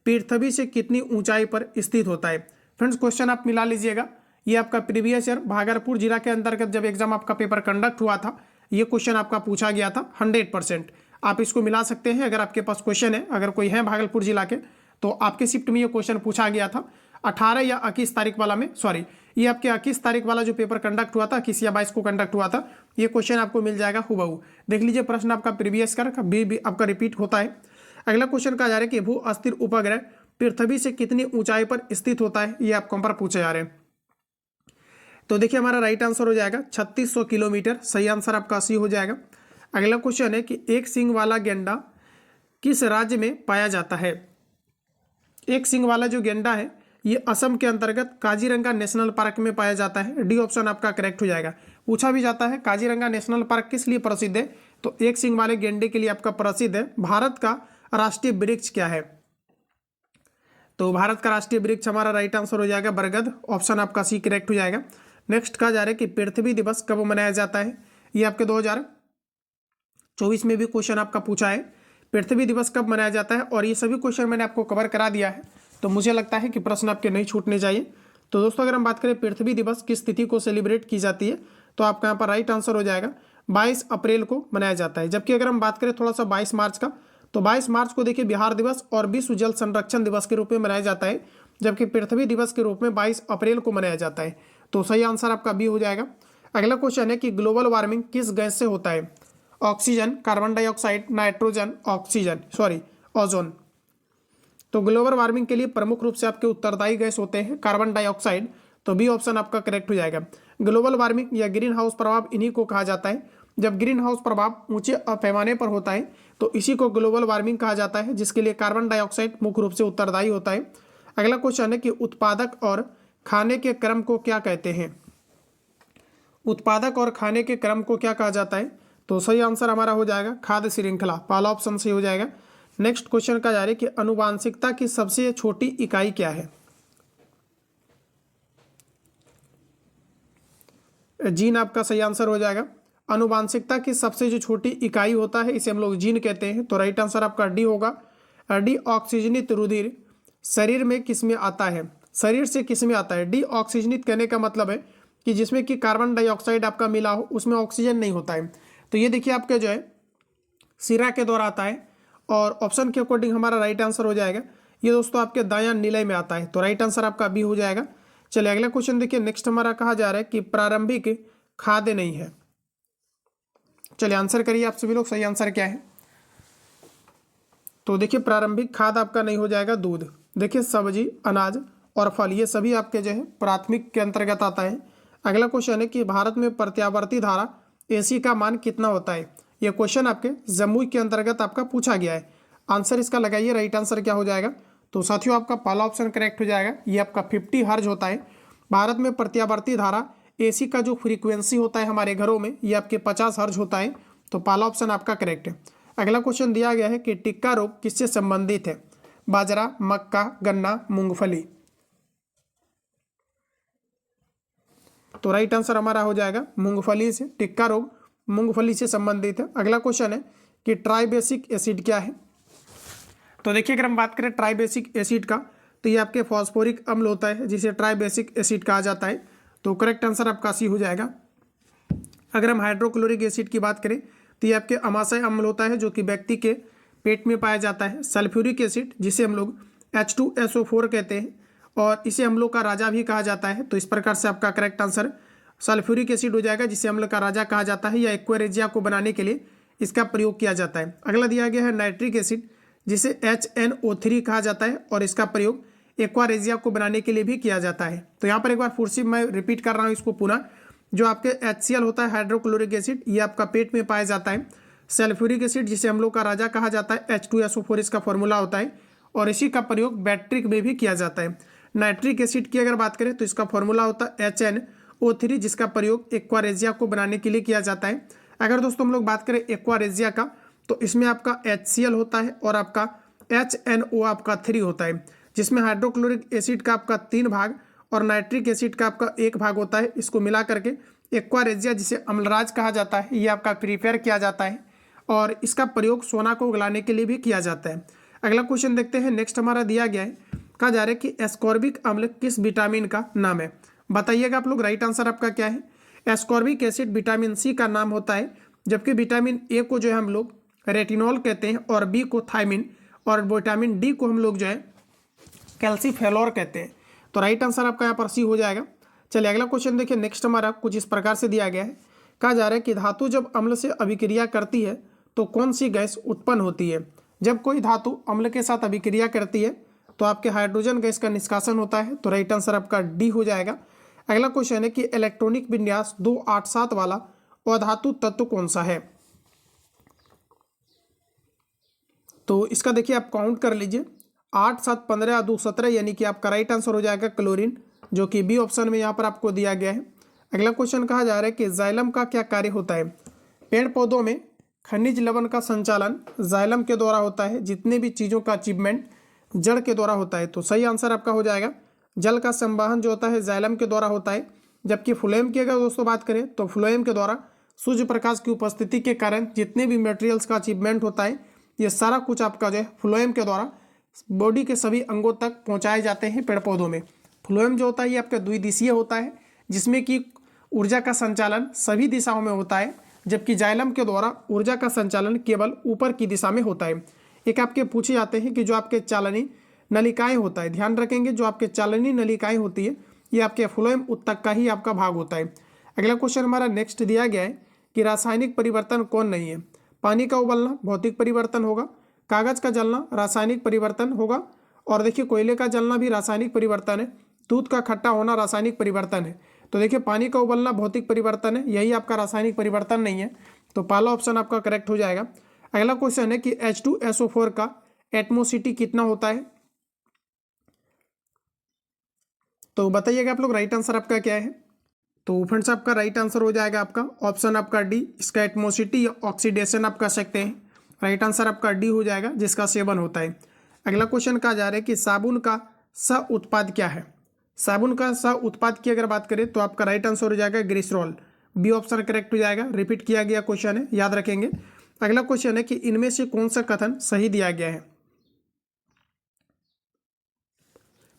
पृथ्वी से कितनी ऊंचाई पर स्थित होता है? फ्रेंड्स क्वेश्चन आप मिला लीजिएगा। ये आपका प्रीवियस ईयर भागलपुर जिला के अंतर्गत जब एग्जाम आपका पेपर कंडक्ट हुआ था ये क्वेश्चन आपका पूछा गया था 100%। आप इसको मिला सकते हैं अगर आपके पास क्वेश्चन है, अगर कोई है भागलपुर जिला के तो आपके शिफ्ट में ये क्वेश्चन पूछा गया था 18 या 21 तारीख वाला में, सॉरी ये आपके 21 तारीख वाला जो पेपर कंडक्ट हुआ था 21 या 22 को कंडक्ट हुआ था। ये क्वेश्चन आपको मिल जाएगा हुबहू। देख लीजिए प्रश्न आपका प्रीवियस का भी आपका रिपीट होता है। अगला क्वेश्चन कहा जा रहा है कि भू अस्थिर उपग्रह पृथ्वी से कितनी ऊंचाई पर स्थित होता है? ये आपको पर पूछे जा रहे हैं। तो देखिए हमारा राइट आंसर हो जाएगा 3600 किलोमीटर। सही आंसर आपका सी हो जाएगा। अगला क्वेश्चन है कि एक सींग वाला गेंडा किस राज्य में पाया जाता है? एक सींग वाला जो गेंडा है ये असम के अंतर्गत काजीरंगा नेशनल पार्क में पाया जाता है। डी ऑप्शन आपका करेक्ट हो जाएगा। पूछा भी जाता है काजीरंगा नेशनल पार्क किस लिए प्रसिद्ध है? तो एक सींग वाले गेंडे के लिए आपका प्रसिद्ध है। भारत का राष्ट्रीय वृक्ष क्या है? तो भारत का राष्ट्रीय वृक्ष हमारा राइट आंसर हो जाएगा बरगद। ऑप्शन आपका सी करेक्ट हो जाएगा। नेक्स्ट कहा जा रहा है कि पृथ्वी दिवस कब मनाया जाता है? ये आपके 2024 में भी क्वेश्चन आपका पूछा है पृथ्वी दिवस कब मनाया जाता है, और ये सभी क्वेश्चन मैंने आपको कवर करा दिया है। तो मुझे लगता है कि प्रश्न आपके नहीं छूटने चाहिए। तो दोस्तों अगर हम बात करें पृथ्वी दिवस किस तिथि को सेलिब्रेट की जाती है तो आपका यहाँ पर राइट आंसर हो जाएगा 22 अप्रैल को मनाया जाता है। जबकि अगर हम बात करें थोड़ा सा 22 मार्च का, तो 22 मार्च को देखिए बिहार दिवस और विश्व जल संरक्षण दिवस के रूप में मनाया जाता है, जबकि पृथ्वी दिवस के रूप में 22 अप्रैल को मनाया जाता है। तो सही आंसर आपका बी हो जाएगा। अगला क्वेश्चन है कि ग्लोबल वार्मिंग किस गैस से होता है? Oxygen, carbon dioxide, nitrogen, ozone. तो ग्लोबल वार्मिंग के लिए प्रमुख रूप से आपके उत्तरदायी गैस होते हैं कार्बन डाइऑक्साइड। तो बी ऑप्शन आपका करेक्ट हो जाएगा। ग्लोबल वार्मिंग या ग्रीन हाउस प्रभाव इन्हीं को कहा जाता है। जब ग्रीन हाउस प्रभाव ऊंचे पैमाने पर होता है तो इसी को ग्लोबल वार्मिंग कहा जाता है, जिसके लिए कार्बन डाइऑक्साइड मुख्य रूप से उत्तरदायी होता है। अगला क्वेश्चन है कि उत्पादक और खाने के क्रम को क्या कहते हैं? उत्पादक और खाने के क्रम को क्या कहा जाता है? तो सही आंसर हमारा हो जाएगा खाद्य श्रृंखला। पहला ऑप्शन सही हो जाएगा। नेक्स्ट क्वेश्चन का जा रहा है कि आनुवांशिकता की सबसे छोटी इकाई क्या है? जीन आपका सही आंसर हो जाएगा। आनुवांशिकता की सबसे जो छोटी इकाई होता है इसे हम लोग जीन कहते हैं। तो राइट आंसर आपका डी होगा। डी ऑक्सीजनित रुधिर शरीर में किस में आता है? शरीर से किस में आता है? डी ऑक्सीजनित कहने का मतलब है कि जिसमें कि कार्बन डाइऑक्साइड आपका मिला हो, उसमें ऑक्सीजन नहीं होता है। तो ये देखिए आपके जो है सिरा के द्वारा आता है, और ऑप्शन के अकॉर्डिंग हमारा राइट आंसर हो जाएगा ये दोस्तों आपके दायां निलय में आता है। तो राइट आंसर आपका बी हो जाएगा। चलिए अगला क्वेश्चन देखिए। नेक्स्ट हमारा कहा जा रहा है कि प्रारंभिक खाद्य नहीं है। चलिए आंसर करिए आप सभी लोग, सही आंसर क्या है? तो देखिए प्रारंभिक खाद्य आपका नहीं हो जाएगा दूध। देखिए सब्जी, अनाज और फल ये सभी आपके जो है प्राथमिक के अंतर्गत आता है। अगला क्वेश्चन है कि भारत में प्रत्यावर्ती धारा AC का मान कितना होता है? ये क्वेश्चन आपके जमुई के अंतर्गत आपका पूछा गया है। आंसर इसका लगाइए, राइट आंसर क्या हो जाएगा? तो साथियों आपका पहला ऑप्शन करेक्ट हो जाएगा। ये आपका 50 हर्ज होता है। भारत में प्रत्यावर्ती धारा AC का जो फ्रीक्वेंसी होता है हमारे घरों में ये आपके 50 हर्ज होता है। तो पहला ऑप्शन आपका करेक्ट है। अगला क्वेश्चन दिया गया है कि टिक्का रोग किससे संबंधित है? बाजरा, मक्का, गन्ना, मूंगफली। तो राइट आंसर हमारा हो जाएगा मूंगफली से। टिक्का रोग मूंगफली से संबंधित है। अगला क्वेश्चन है कि ट्राइबेसिक एसिड क्या है। तो देखिए अगर हम बात करें ट्राइबेसिक एसिड का, तो ये आपके फॉस्फोरिक अम्ल होता है जिसे ट्राइबेसिक एसिड कहा जाता है। तो करेक्ट आंसर आपका सी हो जाएगा। अगर हम हाइड्रोक्लोरिक एसिड की बात करें तो ये आपके अमाशय अम्ल होता है जो कि व्यक्ति के पेट में पाया जाता है। सल्फ्यूरिक एसिड जिसे हम लोग H2SO4 कहते हैं और इसे अम्लों का राजा भी कहा जाता है। तो इस प्रकार से आपका करेक्ट आंसर सल्फ्यूरिक एसिड हो जाएगा जिसे अम्ल का राजा कहा जाता है या एक्वारेजिया को बनाने के लिए इसका प्रयोग किया जाता है। अगला दिया गया है नाइट्रिक एसिड जिसे HNO3 कहा जाता है और इसका प्रयोग एक्वारेजिया को बनाने के लिए भी किया जाता है। तो यहाँ पर एक बार फिर से मैं रिपीट कर रहा हूँ इसको पुनः। जो आपके HCl होता है हाइड्रोक्लोरिक एसिड, ये आपका पेट में पाया जाता है। सल्फ्यूरिक एसिड जिसे अम्लों का राजा कहा जाता है H2SO4 इसका फॉर्मूला होता है और इसी का प्रयोग बैट्रिक में भी किया जाता है। नाइट्रिक एसिड की अगर बात करें तो इसका फॉर्मूला होता है HNO3 जिसका प्रयोग एक्वारेजिया को बनाने के लिए किया जाता है। अगर दोस्तों हम लोग बात करें एक्वारेजिया का, तो इसमें आपका HCl होता है और आपका HNO आपका 3 होता है, जिसमें हाइड्रोक्लोरिक एसिड का आपका 3 भाग और नाइट्रिक एसिड का आपका 1 भाग होता है। इसको मिला करके एक्वारेजिया जिसे अम्लराज कहा जाता है ये आपका प्रिपेयर किया जाता है और इसका प्रयोग सोना को गलाने के लिए भी किया जाता है। अगला क्वेश्चन देखते हैं। नेक्स्ट हमारा दिया गया है, कहा जा रहा है कि एस्कॉर्बिक अम्ल किस विटामिन का नाम है। बताइएगा आप लोग राइट आंसर आपका क्या है। एस्कॉर्बिक एसिड विटामिन सी का नाम होता है, जबकि विटामिन ए को जो है हम लोग रेटिनॉल कहते हैं और बी को थायमिन और विटामिन डी को हम लोग जो है कैल्सीफेलोर कहते हैं। तो राइट आंसर आपका यहाँ पर सी हो जाएगा। चलिए अगला क्वेश्चन देखिए। नेक्स्ट हमारा कुछ इस प्रकार से दिया गया है, कहा जा रहा है कि धातु जब अम्ल से अभिक्रिया करती है तो कौन सी गैस उत्पन्न होती है। जब कोई धातु अम्ल के साथ अभिक्रिया करती है तो आपके हाइड्रोजन गैस का निष्कासन होता है। तो राइट आंसर आपका डी हो जाएगा। अगला क्वेश्चन है कि इलेक्ट्रॉनिक विन्यास 287 वाला अधातु तत्व कौन सा है। तो इसका देखिए आप काउंट कर लीजिए, 8 7 15 2 17 यानी कि आपका राइट आंसर हो जाएगा क्लोरीन, जो कि बी ऑप्शन में यहाँ पर आपको दिया गया है। अगला क्वेश्चन कहा जा रहा है कि जाइलम का क्या कार्य होता है। पेड़ पौधों में खनिज लवण का संचालन जाइलम के द्वारा होता है। जितने भी चीज़ों का अचीवमेंट जड़ के द्वारा होता है। तो सही आंसर आपका हो जाएगा जल का संवहन जो होता है जाइलम के द्वारा होता है। जबकि फ्लोएम की अगर दोस्तों बात करें तो फ्लोएम के द्वारा सूर्य प्रकाश की उपस्थिति के कारण जितने भी मटेरियल्स का अचीवमेंट होता है ये सारा कुछ आपका जो है फ्लोएम के द्वारा बॉडी के सभी अंगों तक पहुंचाए जाते हैं। पेड़ पौधों में फ्लोएम जो होता है ये आपका द्विदिशीय होता है, जिसमें कि ऊर्जा का संचालन सभी दिशाओं में होता है, जबकि जाइलम के द्वारा ऊर्जा का संचालन केवल ऊपर की दिशा में होता है। एक आपके पूछे जाते हैं कि जो आपके चालनी नलिकाएं होता है, ध्यान रखेंगे जो आपके चालनी नलिकाएं होती है ये आपके फ्लोएम उत्तक का ही आपका भाग होता है। अगला क्वेश्चन हमारा नेक्स्ट दिया गया है कि रासायनिक परिवर्तन कौन नहीं है। पानी का उबलना भौतिक परिवर्तन होगा, कागज का जलना रासायनिक परिवर्तन होगा और देखिए कोयले का जलना भी रासायनिक परिवर्तन है, दूध का खट्टा होना रासायनिक परिवर्तन है। तो देखिए पानी का उबलना भौतिक परिवर्तन है, यही आपका रासायनिक परिवर्तन नहीं है। तो पहला ऑप्शन आपका करेक्ट हो जाएगा। अगला क्वेश्चन है कि H2SO4 का एटमोसिटी कितना होता है। तो बताइएगा आप लोग राइट आंसर आपका क्या है। तो फ्रेंड्स आपका राइट आंसर हो जाएगा आपका ऑप्शन आपका डी, इसका एटमोसिटी या ऑक्सीडेशन आप कह सकते हैं। राइट आंसर आपका डी हो जाएगा जिसका सेवन होता है। अगला क्वेश्चन कहा जा रहा है कि साबुन का सह उत्पाद क्या है। साबुन का सह उत्पाद की अगर बात करें तो आपका राइट आंसर हो जाएगा ग्लिसरॉल, बी ऑप्शन करेक्ट हो जाएगा। रिपीट किया गया क्वेश्चन है, याद रखेंगे। अगला क्वेश्चन है कि इनमें से कौन सा कथन सही दिया गया है।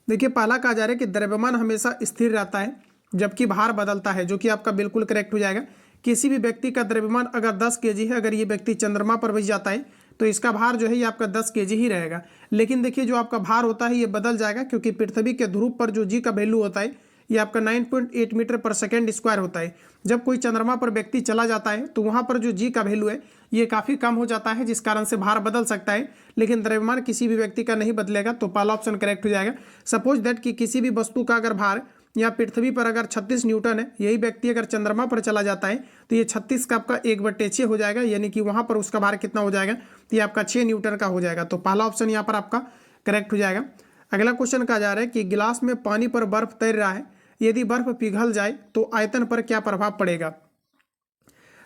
देखिए पहला कहा जा रहा है कि द्रव्यमान हमेशा स्थिर रहता है जबकि भार बदलता है, जो कि आपका बिल्कुल करेक्ट हो जाएगा। किसी भी व्यक्ति का द्रव्यमान अगर 10 kg है, अगर ये व्यक्ति चंद्रमा पर भी जाता है तो इसका भार जो है ये आपका 10 kg ही रहेगा। लेकिन देखिए जो आपका भार होता है ये बदल जाएगा, क्योंकि पृथ्वी के ध्रुव पर जो जी का वैल्यू होता है ये आपका 9.8 मीटर पर सेकेंड स्क्वायर होता है। जब कोई चंद्रमा पर व्यक्ति चला जाता है तो वहाँ पर जो जी का वैल्यू है ये काफ़ी कम हो जाता है, जिस कारण से भार बदल सकता है, लेकिन द्रव्यमान किसी भी व्यक्ति का नहीं बदलेगा। तो पहला ऑप्शन करेक्ट हो जाएगा। सपोज दैट कि किसी भी वस्तु का अगर भार या पृथ्वी पर अगर 36 न्यूटन है, यही व्यक्ति अगर चंद्रमा पर चला जाता है तो ये 36 का आपका 1/6 हो जाएगा, यानी कि वहाँ पर उसका भार कितना हो जाएगा, तो ये आपका 6 न्यूटन का हो जाएगा। तो पहला ऑप्शन यहाँ पर आपका करेक्ट हो जाएगा। अगला क्वेश्चन कहा जा रहा है कि गिलास में पानी पर बर्फ तैर रहा है, यदि बर्फ पिघल जाए तो आयतन पर क्या प्रभाव पड़ेगा।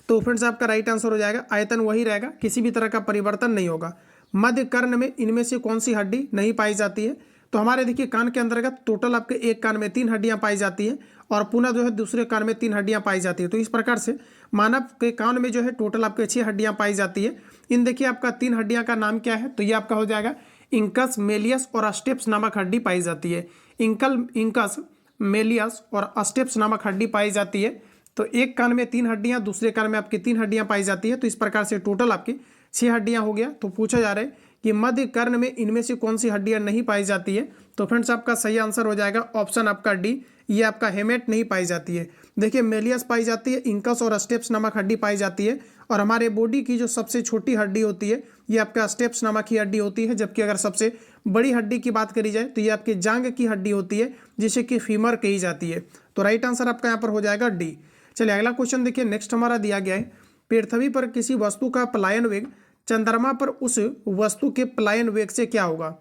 तो फ्रेंड्स आपका राइट आंसर हो जाएगा आयतन वही रहेगा, किसी भी तरह का परिवर्तन नहीं होगा। मध्य कर्ण में इनमें से कौन सी हड्डी नहीं पाई जाती है। तो हमारे देखिए कान के अंतर्गत टोटल आपके एक कान में 3 हड्डियां पाई जाती है और पुनः जो है दूसरे कान में 3 हड्डियां पाई जाती है। तो इस प्रकार से मानव के कान में जो है टोटल आपके 6 हड्डियां पाई जाती है। इन देखिए आपका 3 हड्डियां का नाम क्या है, तो ये आपका हो जाएगा इंकस, मेलियस और अस्टेप्स नामक हड्डी पाई जाती है। इंकस, मेलियस और अस्टेप्स नामक हड्डी पाई जाती है। तो एक कान में 3 हड्डियां, दूसरे कान में आपकी 3 हड्डियां पाई जाती है। तो इस प्रकार से टोटल आपकी 6 हड्डियां हो गया। तो पूछा जा रहा है कि मध्य कर्ण में इनमें से कौन सी हड्डियां नहीं पाई जाती है। तो फ्रेंड्स आपका सही आंसर हो जाएगा ऑप्शन आपका डी, ये आपका हेमेट नहीं पाई जाती है। देखिए मेलियस पाई जाती है, इंकस और अस्टेप्स नामक हड्डी पाई जाती है। और हमारे बॉडी की जो सबसे छोटी हड्डी होती है ये आपका अस्टेप्स नामक ही हड्डी होती है। जबकि अगर सबसे बड़ी हड्डी की बात करी जाए तो ये आपकी जांघ की हड्डी होती है, जिसे कि फीमर कही जाती है। तो राइट आंसर आपका यहाँ पर हो जाएगा डी। चलिए अगला क्वेश्चन देखिए, नेक्स्ट हमारा दिया गया है पृथ्वी पर किसी वस्तु का पलायन वेग चंद्रमा पर उस वस्तु के पलायन वेग से क्या होगा।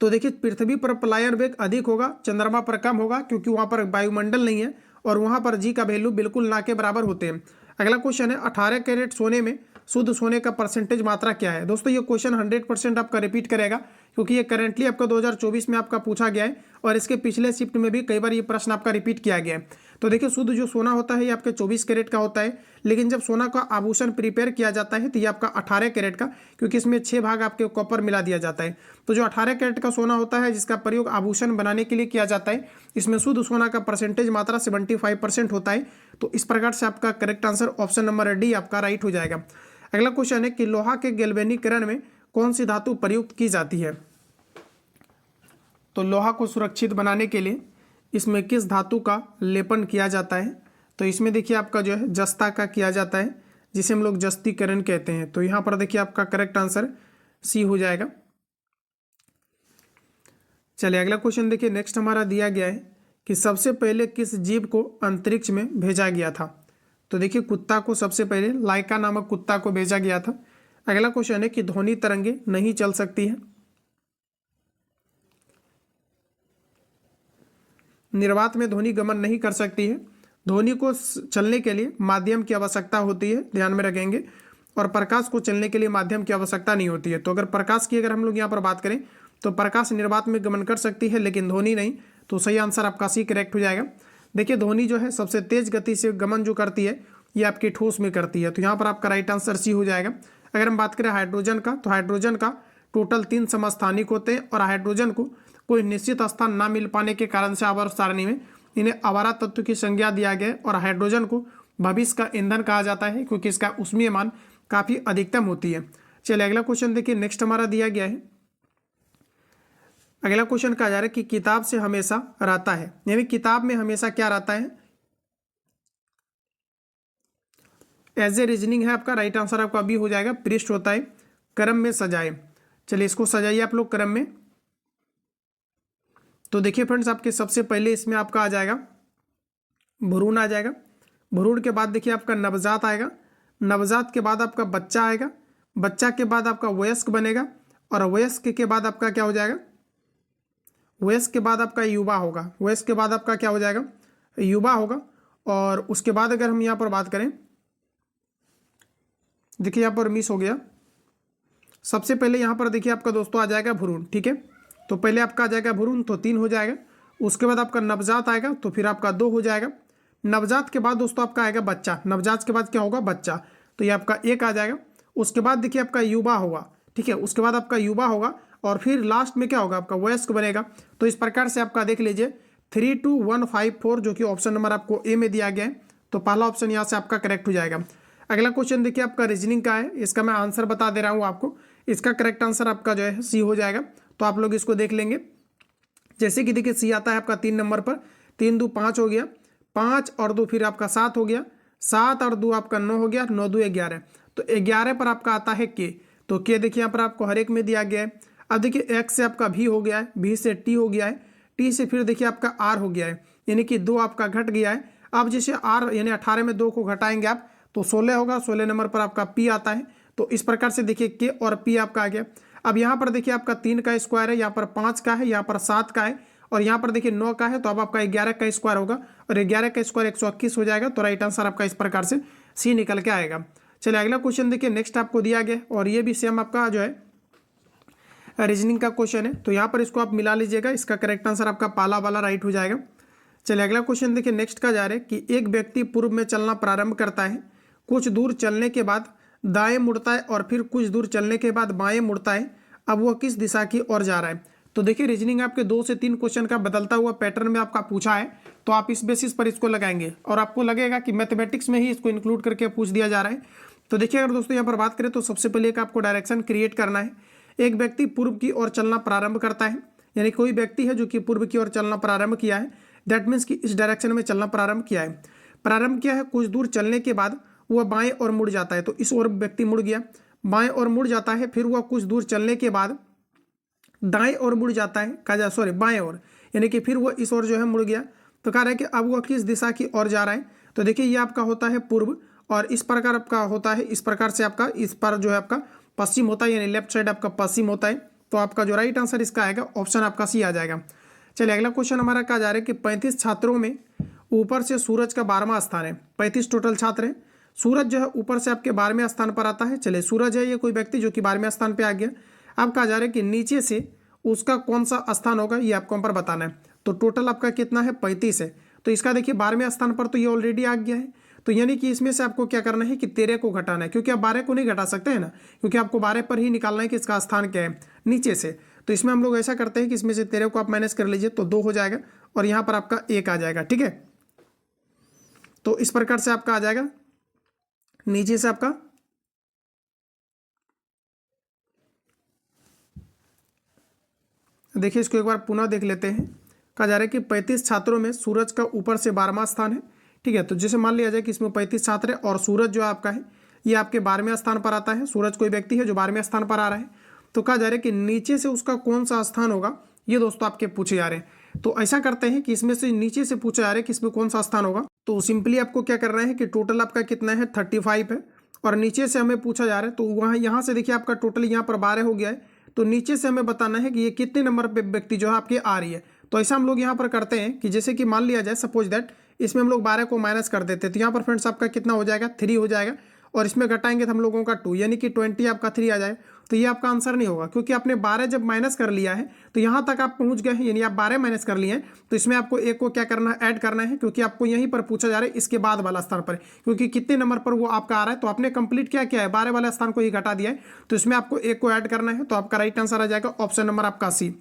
तो देखिए पृथ्वी पर पलायन वेग अधिक होगा, चंद्रमा पर कम होगा, क्योंकि वहां पर वायुमंडल नहीं है और वहां पर जी का वैल्यू बिल्कुल ना के बराबर होते हैं। अगला क्वेश्चन है 18 कैरेट सोने में शुद्ध सोने का परसेंटेज मात्रा क्या है। दोस्तों ये क्वेश्चन 100% आपका रिपीट करेगा, क्योंकि ये करेंटली आपका 2024 में आपका पूछा गया है और इसके पिछले शिफ्ट में भी कई बार ये प्रश्न आपका रिपीट किया गया है। तो देखिए शुद्ध जो सोना होता है ये आपके 24 कैरेट का होता है, लेकिन जब सोना का आभूषण प्रिपेयर किया जाता है तो ये आपका 18 कैरेट का, क्योंकि इसमें 6 भाग आपके कॉपर मिला दिया जाता है। तो जो 18 कैरेट का सोना होता है जिसका प्रयोग आभूषण बनाने के लिए किया जाता है, इसमें शुद्ध सोना का परसेंटेज मात्रा 75% होता है। तो इस प्रकार से आपका correct answer option number D आपका राइट हो जाएगा। अगला क्वेश्चन है कि लोहा के गैल्वेनीकरण में कौन सी धातु प्रयुक्त की जाती है। तो लोहा को सुरक्षित बनाने के लिए इसमें किस धातु का लेपन किया जाता है। तो इसमें देखिए आपका जो है जस्ता का किया जाता है, जिसे हम लोग जस्तीकरण कहते हैं। तो यहाँ पर देखिए आपका करेक्ट आंसर सी हो जाएगा। चलिए अगला क्वेश्चन देखिए, नेक्स्ट हमारा दिया गया है कि सबसे पहले किस जीव को अंतरिक्ष में भेजा गया था। तो देखिए कुत्ता को सबसे पहले लाइका नामक कुत्ता को भेजा गया था। अगला क्वेश्चन है कि ध्वनि तरंगे नहीं चल सकती है। निर्वात में ध्वनि गमन नहीं कर सकती है। ध्वनि को चलने के लिए माध्यम की आवश्यकता होती है, ध्यान में रखेंगे। और प्रकाश को चलने के लिए माध्यम की आवश्यकता नहीं होती है। तो अगर प्रकाश की हम लोग यहाँ पर बात करें तो प्रकाश निर्वात में गमन कर सकती है, लेकिन ध्वनि नहीं। तो सही आंसर आपका सी करेक्ट हो जाएगा। देखिए ध्वनि जो है सबसे तेज गति से गमन जो करती है ये आपकी ठोस में करती है। तो यहाँ पर आपका राइट आंसर सी हो जाएगा। अगर हम बात करें हाइड्रोजन का, तो हाइड्रोजन का टोटल 3 समस्थानिक होते हैं और हाइड्रोजन को कोई निश्चित स्थान ना मिल पाने के कारण से आवर्त सारणी में इन्हें आवारा तत्व की संज्ञा दिया गया है। और हाइड्रोजन को भविष्य का ईंधन कहा जाता है, क्योंकि इसका ऊष्मीय मान काफी अधिकतम होती है। चलिए अगला क्वेश्चन देखिए, नेक्स्ट हमारा दिया गया है। अगला क्वेश्चन कहा जा रहा है कि किताब से हमेशा रहता है, यानी किताब में हमेशा क्या रहता है। एज ए रीजनिंग है आपका, राइट आंसर आपका अभी हो जाएगा पृष्ठ होता है क्रम में सजाए। चलिए इसको सजाइए आप लोग क्रम में। तो देखिए फ्रेंड्स आपके सबसे पहले इसमें आपका आ जाएगा भ्रूण आ जाएगा। भ्रूण के बाद देखिए आपका नवजात आएगा। नवजात के बाद आपका बच्चा आएगा। बच्चा के बाद आपका वयस्क बनेगा और वयस्क के बाद आपका क्या हो जाएगा, वयस्क के बाद आपका युवा होगा। वयस्क के बाद आपका क्या हो जाएगा, युवा होगा। और उसके बाद अगर हम यहाँ पर बात करें, देखिए यहाँ पर मिस हो गया। सबसे पहले यहाँ पर देखिए आपका दोस्तों आ जाएगा भ्रूण, ठीक है। तो पहले आपका आ जाएगा भ्रूण, तो 3 हो जाएगा। उसके बाद आपका नवजात आएगा, तो फिर आपका 2 हो जाएगा। नवजात के बाद दोस्तों आपका आएगा बच्चा। नवजात के बाद क्या होगा, बच्चा। तो ये आपका 1 आ जाएगा। उसके बाद देखिए आपका युवा होगा, ठीक है। उसके बाद आपका युवा होगा और फिर लास्ट में क्या होगा, आपका वयस्क बनेगा। तो इस प्रकार से आपका देख लीजिए 3, 2, 1, 5, 4, जो कि ऑप्शन नंबर आपको ए में दिया गया है। तो पहला ऑप्शन यहाँ से आपका करेक्ट हो जाएगा। अगला क्वेश्चन देखिए आपका रीजनिंग का है। इसका मैं आंसर बता दे रहा हूँ आपको। इसका करेक्ट आंसर आपका जो है सी हो जाएगा। तो आप लोग इसको देख लेंगे। जैसे कि देखिए सी आता है आपका 3 नंबर पर। 3, 2, 5 हो गया। 5 और 2 फिर आपका 7 हो गया। 7 और 2 आपका 9 हो गया। 9, 2, 11। तो 11 पर आपका आता है के। तो के देखिए यहाँ पर आपको हर एक में दिया गया है। अब देखिए एक्स से आपका भी हो गया है, भी से टी हो गया है, टी से फिर देखिए आपका आर हो गया है, यानी कि 2 आपका घट गया है। अब जैसे आर यानी 18 में 2 को घटाएंगे आप तो 16 होगा। 16 नंबर पर आपका पी आता है। तो इस प्रकार से देखिए के और पी आपका आ गया। अब यहाँ पर देखिए आपका 3 का स्क्वायर है, यहाँ पर 5 का है, यहाँ पर 7 का है और यहाँ पर देखिए 9 का है। तो अब आपका 11 का स्क्वायर होगा और 11 का स्क्वायर 121 हो जाएगा। तो राइट आंसर आपका इस प्रकार से सी निकल के आएगा। चलिए अगला क्वेश्चन देखिए, नेक्स्ट आपको दिया गया और ये भी सेम आपका जो है रीजनिंग का क्वेश्चन है, तो यहाँ पर इसको आप मिला लीजिएगा। इसका करेक्ट आंसर आपका पहला वाला राइट हो जाएगा। चलिए अगला क्वेश्चन देखिए, नेक्स्ट का जा रहा है कि एक व्यक्ति पूर्व में चलना प्रारंभ करता है, कुछ दूर चलने के बाद दाएं मुड़ता है और फिर कुछ दूर चलने के बाद बाएं मुड़ता है। अब वह किस दिशा की ओर जा रहा है? तो देखिए रीजनिंग आपके 2 से 3 क्वेश्चन का बदलता हुआ पैटर्न में आपका पूछा है, तो आप इस बेसिस पर इसको लगाएंगे और आपको लगेगा कि मैथमेटिक्स में ही इसको इंक्लूड करके पूछ दिया जा रहा है। तो देखिए अगर दोस्तों यहाँ पर बात करें तो सबसे पहले एक आपको डायरेक्शन क्रिएट करना है। एक व्यक्ति पूर्व की ओर चलना प्रारंभ करता है, यानी कोई व्यक्ति है जो कि पूर्व की ओर चलना प्रारंभ किया है, दैट मीन्स कि इस डायरेक्शन में चलना प्रारंभ किया है। प्रारंभ किया है, कुछ दूर चलने के बाद वह बाएं ओर मुड़ जाता है, तो इस ओर व्यक्ति मुड़ गया, बाएं ओर मुड़ जाता है, फिर वह कुछ दूर चलने के बाद दाएं ओर मुड़ जाता है, बाएं ओर, यानी कि फिर वह इस ओर जो है मुड़ गया। तो कह रहा है कि अब वह किस दिशा की ओर जा रहा है? तो देखिए ये आपका होता है पूर्व, और इस प्रकार आपका होता है, इस प्रकार से आपका इस पर जो है आपका पश्चिम होता है, यानी लेफ्ट साइड आपका पश्चिम होता है। तो आपका जो राइट आंसर इसका आएगा ऑप्शन आपका सी आ जाएगा। चलिए अगला क्वेश्चन हमारा कहा जा रहा है कि 35 छात्रों में ऊपर से सूरज का 12वां स्थान है। 35 टोटल छात्र हैं, सूरज जो है ऊपर से आपके 12वें स्थान पर आता है। चलिए सूरज है ये कोई व्यक्ति जो कि 12वें स्थान पे आ गया। अब कहा जा रहा है कि नीचे से उसका कौन सा स्थान होगा, ये आपको पर बताना है। तो टोटल आपका कितना है? 35 है। तो इसका देखिए 12वें स्थान पर तो ये ऑलरेडी आ गया है, तो यानी कि इसमें से आपको क्या करना है कि 13 को घटाना है, क्योंकि आप 12 को नहीं घटा सकते हैं ना, क्योंकि आपको 12 पर ही निकालना है कि इसका स्थान क्या है नीचे से। तो इसमें हम लोग ऐसा करते हैं कि इसमें से 13 को आप माइनस कर लीजिए तो 2 हो जाएगा, और यहाँ पर आपका 1 आ जाएगा। ठीक है, तो इस प्रकार से आपका आ जाएगा नीचे से आपका देखिए, इसको एक बार पुनः देख लेते हैं। कहा जा रहा है कि 35 छात्रों में सूरज का ऊपर से 12वां स्थान है। ठीक है, तो जैसे मान लिया जाए कि इसमें 35 छात्र है और सूरज जो आपका है ये आपके 12वें स्थान पर आता है। सूरज कोई व्यक्ति है जो 12वें स्थान पर आ रहा है, तो कहा जा रहा है कि नीचे से उसका कौन सा स्थान होगा, ये दोस्तों आपके पूछे जा रहे हैं। तो ऐसा करते हैं कि इसमें से नीचे से पूछा जा रहा है कि इसमें कौन सा स्थान होगा। तो सिंपली आपको क्या करना है कि टोटल आपका कितना है 35 है, और नीचे से हमें पूछा जा रहा है, तो वहाँ यहाँ से देखिए आपका टोटल यहाँ पर 12 हो गया है। तो नीचे से हमें बताना है कि ये कितने नंबर पे व्यक्ति जो है आपके आ रही है। तो ऐसा हम लोग यहाँ पर करते हैं कि जैसे कि मान लिया जाए सपोज दैट इसमें हम लोग 12 को माइनस कर देते हैं, तो यहाँ पर फ्रेंड्स आपका कितना हो जाएगा 3 हो जाएगा, और इसमें घटाएंगे तो हम लोगों का 2, यानी कि 20 आपका 3 आ जाए। तो ये आपका आंसर नहीं होगा, क्योंकि आपने 12 जब माइनस कर लिया है तो यहाँ तक आप पहुँच गए हैं, यानी आप 12 माइनस कर लिए हैं। तो इसमें आपको 1 को क्या करना है, ऐड करना है, क्योंकि आपको यहीं पर पूछा जा रहा है इसके बाद वाला स्थान पर, क्योंकि कितने नंबर पर वो आपका आ रहा है। तो आपने कंप्लीट क्या किया है, 12 वाला स्थान को ही घटा दिया है, तो इसमें आपको 1 को ऐड करना है। तो आपका राइट आंसर आ जाएगा ऑप्शन नंबर आपका सी।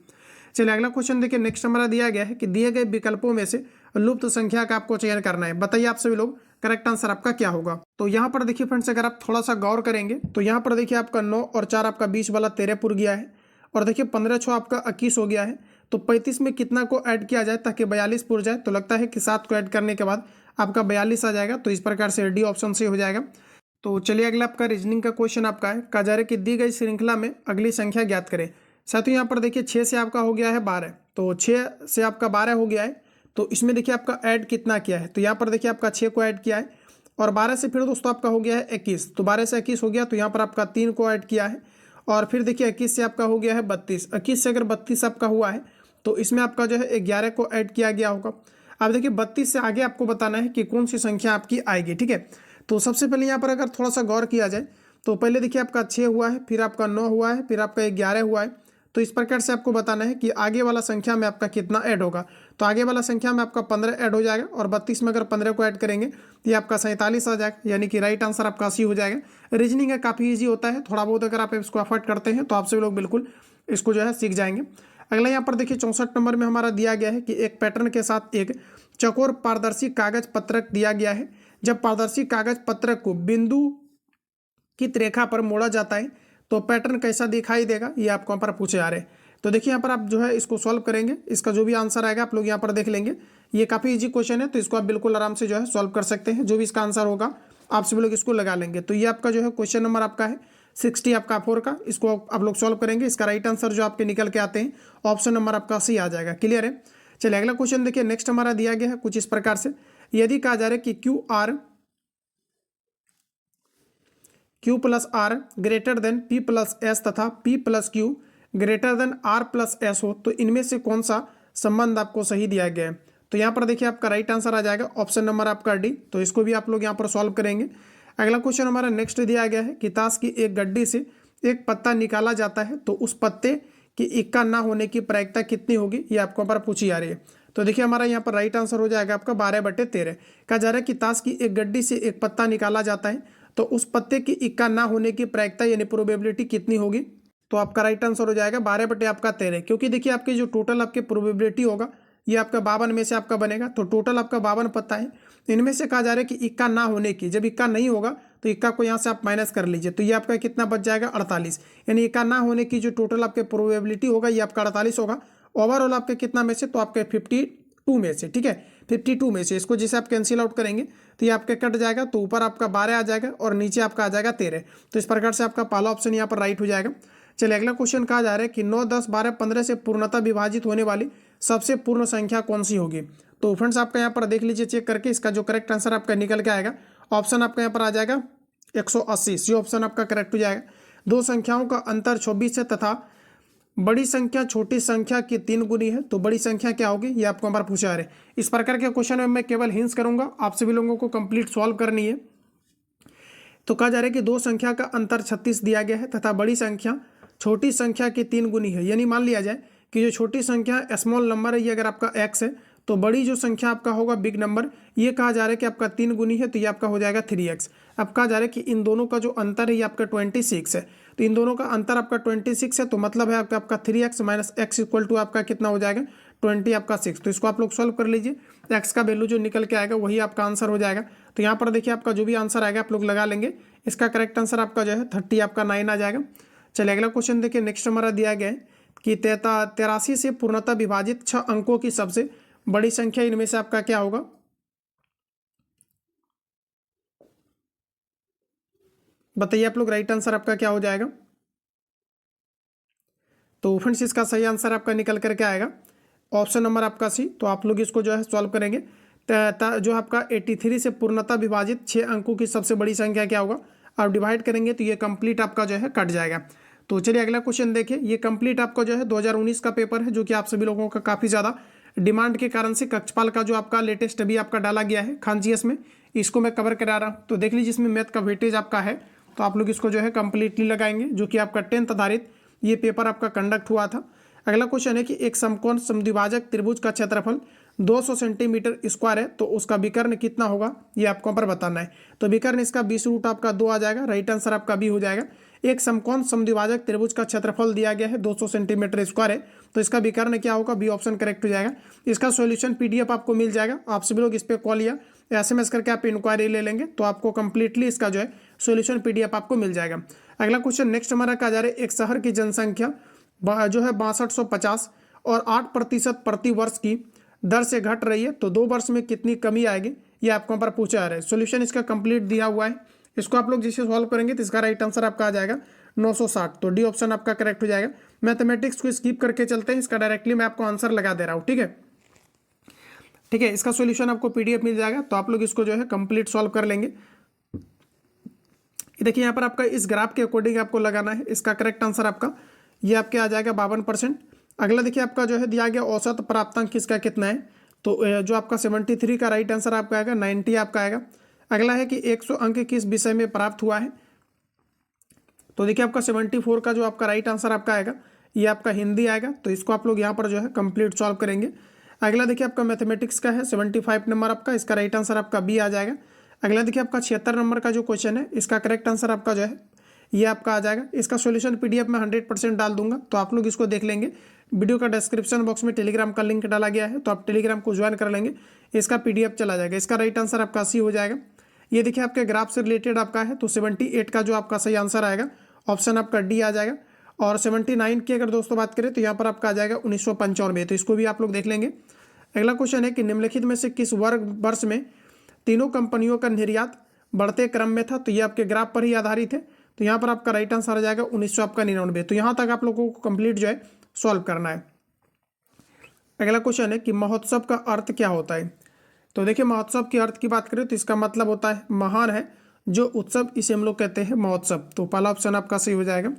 चलिए अगला क्वेश्चन देखिए, नेक्स्ट हमारा दिया गया है कि दिए गए विकल्पों में से लुप्त संख्या का आपको चयन करना है। बताइए आप सभी लोग करेक्ट आंसर आपका क्या होगा। तो यहाँ पर देखिए फ्रेंड्स, अगर आप थोड़ा सा गौर करेंगे तो यहाँ पर देखिए आपका 9 और 4 आपका 20 वाला 13 पुर गया है, और देखिए 15 6 आपका 21 हो गया है। तो 35 में कितना को ऐड किया जाए ताकि 42 पुर जाए? तो लगता है कि 7 को ऐड करने के बाद आपका 42 आ जाएगा। तो इस प्रकार से डी ऑप्शन से हो जाएगा। तो चलिए अगला आपका रीजनिंग का क्वेश्चन आपका है, कहा जा रहा है कि दी गई श्रृंखला में अगली संख्या ज्ञात करें। साथियों यहाँ पर देखिए 6 से आपका हो गया है 12, तो 6 से आपका 12 हो गया है। तो इसमें देखिए आपका ऐड कितना किया है, तो यहाँ पर देखिए आपका 6 को ऐड किया है, और 12 से फिर दोस्तों आपका हो गया है 21, तो 12 से 21 हो गया, तो यहाँ पर आपका 3 को ऐड किया है, और फिर देखिए 21 से आपका हो गया है 32। 21 से अगर 32 आपका हुआ है तो इसमें आपका जो है 11 को ऐड किया गया होगा। अब देखिए 32 से आगे आपको बताना है कि कौन सी संख्या आपकी आएगी। ठीक है, तो सबसे पहले यहाँ पर अगर थोड़ा सा गौर किया जाए तो पहले देखिए आपका 6 हुआ है, फिर आपका 9 हुआ है, फिर आपका 11 हुआ है। तो इस प्रकार से आपको बताना है कि आगे वाला संख्या में आपका कितना ऐड होगा। तो आगे वाला संख्या में आपका 15 ऐड हो जाएगा, और 32 में अगर 15 को ऐड करेंगे तो ये आपका 47 आ जाएगा, यानी कि राइट आंसर आपका सी हो जाएगा। रीजनिंग है काफ़ी ईजी होता है, थोड़ा बहुत अगर आप इसको एफर्ट करते हैं तो आप सभी लोग बिल्कुल इसको जो है सीख जाएंगे। अगला यहाँ पर देखिए 64 नंबर में हमारा दिया गया है कि एक पैटर्न के साथ एक चौकोर पारदर्शी कागज पत्रक दिया गया है। जब पारदर्शी कागज पत्रक को बिंदु की रेखा पर मोड़ा जाता है तो पैटर्न कैसा दिखाई देगा, ये आपको यहाँ पर पूछे जा रहे हैं। तो देखिए यहाँ पर आप जो है इसको सॉल्व करेंगे, इसका जो भी आंसर आएगा आप लोग यहाँ पर देख लेंगे। ये काफ़ी इजी क्वेश्चन है, तो इसको आप बिल्कुल आराम से जो है सॉल्व कर सकते हैं। जो भी इसका आंसर होगा आप सभी लोग इसको लगा लेंगे। तो ये आपका जो है क्वेश्चन नंबर आपका है 60 आपका 4 का, इसको आप लोग सॉल्व करेंगे। इसका राइट आंसर जो आपके निकल के आते हैं ऑप्शन नंबर आपका सी आ जाएगा। क्लियर है। चलिए अगला क्वेश्चन देखिए, नेक्स्ट हमारा दिया गया है कुछ इस प्रकार से। यदि कहा जा रहा है कि Q plus R greater than P plus S तथा P plus Q greater than R plus S हो, तो इनमें से कौन सा संबंध आपको सही दिया गया है। तो यहाँ पर देखिए आपका राइट आंसर आ जाएगा ऑप्शन नंबर आपका डी। तो इसको भी आप लोग यहाँ पर सॉल्व करेंगे। अगला क्वेश्चन हमारा नेक्स्ट दिया गया है कि ताश की एक गड्डी से एक पत्ता निकाला जाता है, तो उस पत्ते कि इक्का ना होने की प्रायिकता कितनी होगी, ये आपको यहाँ पर पूछी जा रही है। तो देखिए हमारा यहाँ पर राइट आंसर हो जाएगा आपका 12/13। कहा जा रहा है कि ताश की एक गड्डी से एक पत्ता निकाला जाता है, तो उस पत्ते की इक्का ना होने की प्रायिकता यानी प्रोबेबिलिटी कितनी होगी। तो आपका राइट आंसर हो जाएगा 12/13, क्योंकि देखिए आपके जो टोटल आपके प्रोबेबिलिटी होगा ये आपका 52 में से आपका बनेगा। तो टोटल आपका 52 पत्ता है, इनमें से कहा जा रहा है कि इक्का ना होने की, जब इक्का नहीं होगा तो इक्का को यहाँ से आप माइनस कर लीजिए, तो ये आपका कितना बच जाएगा 48। यानी इक्का ना होने की जो टोटल आपके प्रोबेबिलिटी होगा ये आपका 48 होगा। ओवरऑल आपके कितना में से, तो आपके 52 में से, ठीक है 52 में से इसको जैसे आप कैंसिल आउट करेंगे तो ये आपके कट जाएगा, तो ऊपर आपका 12 आ जाएगा और नीचे आपका आ जाएगा 13। तो इस प्रकार से आपका पहला ऑप्शन यहाँ पर राइट हो जाएगा। चलिए अगला क्वेश्चन कहा जा रहा है कि 9, 10, 12, 15 से पूर्णतः विभाजित होने वाली सबसे पूर्ण संख्या कौन सी होगी। तो फ्रेंड्स आपका यहाँ पर देख लीजिए चेक करके, इसका जो करेक्ट आंसर आपका निकल के आएगा, ऑप्शन आपका यहाँ पर आ जाएगा 180। ये ऑप्शन आपका करेक्ट हो जाएगा। दो संख्याओं का अंतर 24 है तथा बड़ी संख्या छोटी संख्या की 3 गुनी है, तो बड़ी संख्या क्या होगी, ये आपको हमारा पूछा जा रहा है। इस प्रकार के क्वेश्चन में मैं केवल हिंट्स करूंगा, आप सभी लोगों को कंप्लीट सॉल्व करनी है। तो कहा जा रहा है कि दो संख्या का अंतर 36 दिया गया है तथा बड़ी संख्या छोटी संख्या की 3 गुनी है। यानी मान लिया जाए कि जो छोटी संख्या स्मॉल नंबर है ये अगर आपका x है, तो बड़ी जो संख्या आपका होगा बिग नंबर, ये कहा जा रहा है कि आपका 3 गुनी है, तो ये आपका हो जाएगा 3x। अब कहा जा रहा है कि इन दोनों का जो अंतर है ये आपका 26 है, तो इन दोनों का अंतर आपका 26 है, तो मतलब है आपका 3x minus x equal to आपका कितना हो जाएगा 20 आपका 6। तो इसको आप लोग सॉल्व कर लीजिए, x का वैल्यू जो निकल के आएगा वही आपका आंसर हो जाएगा। तो यहाँ पर देखिए आपका जो भी आंसर आएगा आप लोग लगा लेंगे, इसका करेक्ट आंसर आपका जो है 30 आपका 9 आ जाएगा। चलिए अगला क्वेश्चन देखिए, नेक्स्ट हमारा दिया गया है कि 83 से पूर्णतः विभाजित 6 अंकों की सबसे बड़ी संख्या इनमें से आपका क्या होगा। बताइए आप लोग राइट आंसर आपका क्या हो जाएगा। तो फ्रेंड्स इसका सही आंसर आपका निकल करके आएगा ऑप्शन नंबर आपका सी। तो आप लोग इसको जो है सॉल्व करेंगे, जो आपका 83 से पूर्णतः विभाजित 6 अंकों की सबसे बड़ी संख्या क्या होगा, आप डिवाइड करेंगे तो ये कंप्लीट आपका जो है कट जाएगा। तो चलिए अगला क्वेश्चन देखिए, ये कंप्लीट आपका जो है 2019 का पेपर है, जो कि आप सभी लोगों का काफ़ी ज़्यादा डिमांड के कारण से कक्षपाल का जो आपका लेटेस्ट अभी आपका डाला गया है खान जीएस में, इसको मैं कवर करा रहा हूँ। तो देख लीजिए इसमें मैथ का वेटेज आपका है, तो आप लोग इसको जो है कंप्लीटली लगाएंगे, जो कि आपका 10th आधारित ये पेपर आपका कंडक्ट हुआ था। अगला क्वेश्चन है कि एक समकोण समद्विभाजक त्रिभुज का क्षेत्रफल 200 सेंटीमीटर स्क्वायर है, तो उसका विकर्ण कितना होगा, ये आपको पर बताना है। तो विकर्ण इसका 20 रूट आपका 2 आ जाएगा, राइट आंसर आपका बी हो जाएगा। एक समकोण समद्विभाजक त्रिभुज का क्षेत्रफल दिया गया है 200 सेंटीमीटर स्क्वायर है, तो इसका विकर्ण क्या होगा, बी ऑप्शन करेक्ट हो जाएगा। इसका सॉल्यूशन पीडीएफ आपको मिल जाएगा, आप सभी लोग इस पर कॉल या एसएमएस करके आप इंक्वायरी ले लेंगे, तो आपको कंप्लीटली इसका जो है सॉल्यूशन पीडीएफ आपको मिल जाएगा। अगला क्वेश्चन नेक्स्ट हमारा कहा जा रहा है, एक शहर की जनसंख्या जो है 6250 और 8% प्रति वर्ष की दर से घट रही है, तो 2 वर्ष में कितनी कमी आएगी, ये आपको पर पूछा जा रहा है। सॉल्यूशन इसका कंप्लीट दिया हुआ है, इसको आप लोग जैसे सॉल्व करेंगे तो इसका राइट आंसर आपका आ जाएगा 960। तो डी ऑप्शन आपका करेक्ट हो जाएगा। मैथमेटिक्स को स्किप करके चलते हैं, इसका डायरेक्टली मैं आपको आंसर लगा दे रहा हूँ, ठीक है ठीक है। इसका सॉल्यूशन आपको पीडीएफ मिल जाएगा, तो आप लोग इसको जो है कंप्लीट सॉल्व कर लेंगे। देखिए यहाँ पर आपका इस ग्राफ के अकॉर्डिंग आपको लगाना है, इसका करेक्ट आंसर आपका ये आपके आ जाएगा 52%। अगला देखिए आपका जो है दिया गया औसत प्राप्तांक किसका कितना है, तो जो आपका 73 का राइट आंसर आपका आएगा, 90 आपका आएगा। अगला है कि 100 अंक किस विषय में प्राप्त हुआ है, तो देखिए आपका 74 का जो आपका राइट आंसर आपका आएगा ये आपका हिंदी आएगा, तो इसको आप लोग यहाँ पर जो है कंप्लीट सॉल्व करेंगे। अगला देखिए आपका मैथमेटिक्स का है 75 नंबर आपका, इसका राइट आंसर आपका बी आ जाएगा। अगला देखिए आपका 76 नंबर का जो क्वेश्चन है, इसका करेक्ट आंसर आपका जो है ये आपका आ जाएगा। इसका सॉल्यूशन पीडीएफ में 100% डाल दूंगा, तो आप लोग इसको देख लेंगे। वीडियो का डिस्क्रिप्शन बॉक्स में टेलीग्राम का लिंक डाला गया है, तो आप टेलीग्राम को ज्वाइन कर लेंगे, इसका पीडीएफ चला जाएगा। इसका राइट आंसर आपका सी हो जाएगा। ये देखिए आपके ग्राफ से रिलेटेड आपका है, तो 78 का जो आपका सही आंसर आएगा ऑप्शन आपका डी आ जाएगा। और 79 की अगर दोस्तों बात करें तो यहाँ पर आपका आ जाएगा 1995, तो इसको भी आप लोग देख लेंगे। अगला क्वेश्चन है कि निम्नलिखित में से किस वर्ष में तीनों कंपनियों का निर्यात बढ़ते क्रम में था, तो ये आपके ग्राफ पर ही आधारित है, तो यहाँ पर आपका राइट आंसर आ जाएगा 1999। तो यहाँ तक आप लोगों को कंप्लीट जो है सॉल्व करना है। अगला क्वेश्चन है कि महोत्सव का अर्थ क्या होता है, तो देखिए महोत्सव के अर्थ की बात करें तो इसका मतलब होता है महान है जो उत्सव, इसे हम लोग कहते हैं महोत्सव, तो पहला ऑप्शन आपका सही हो जाएगा।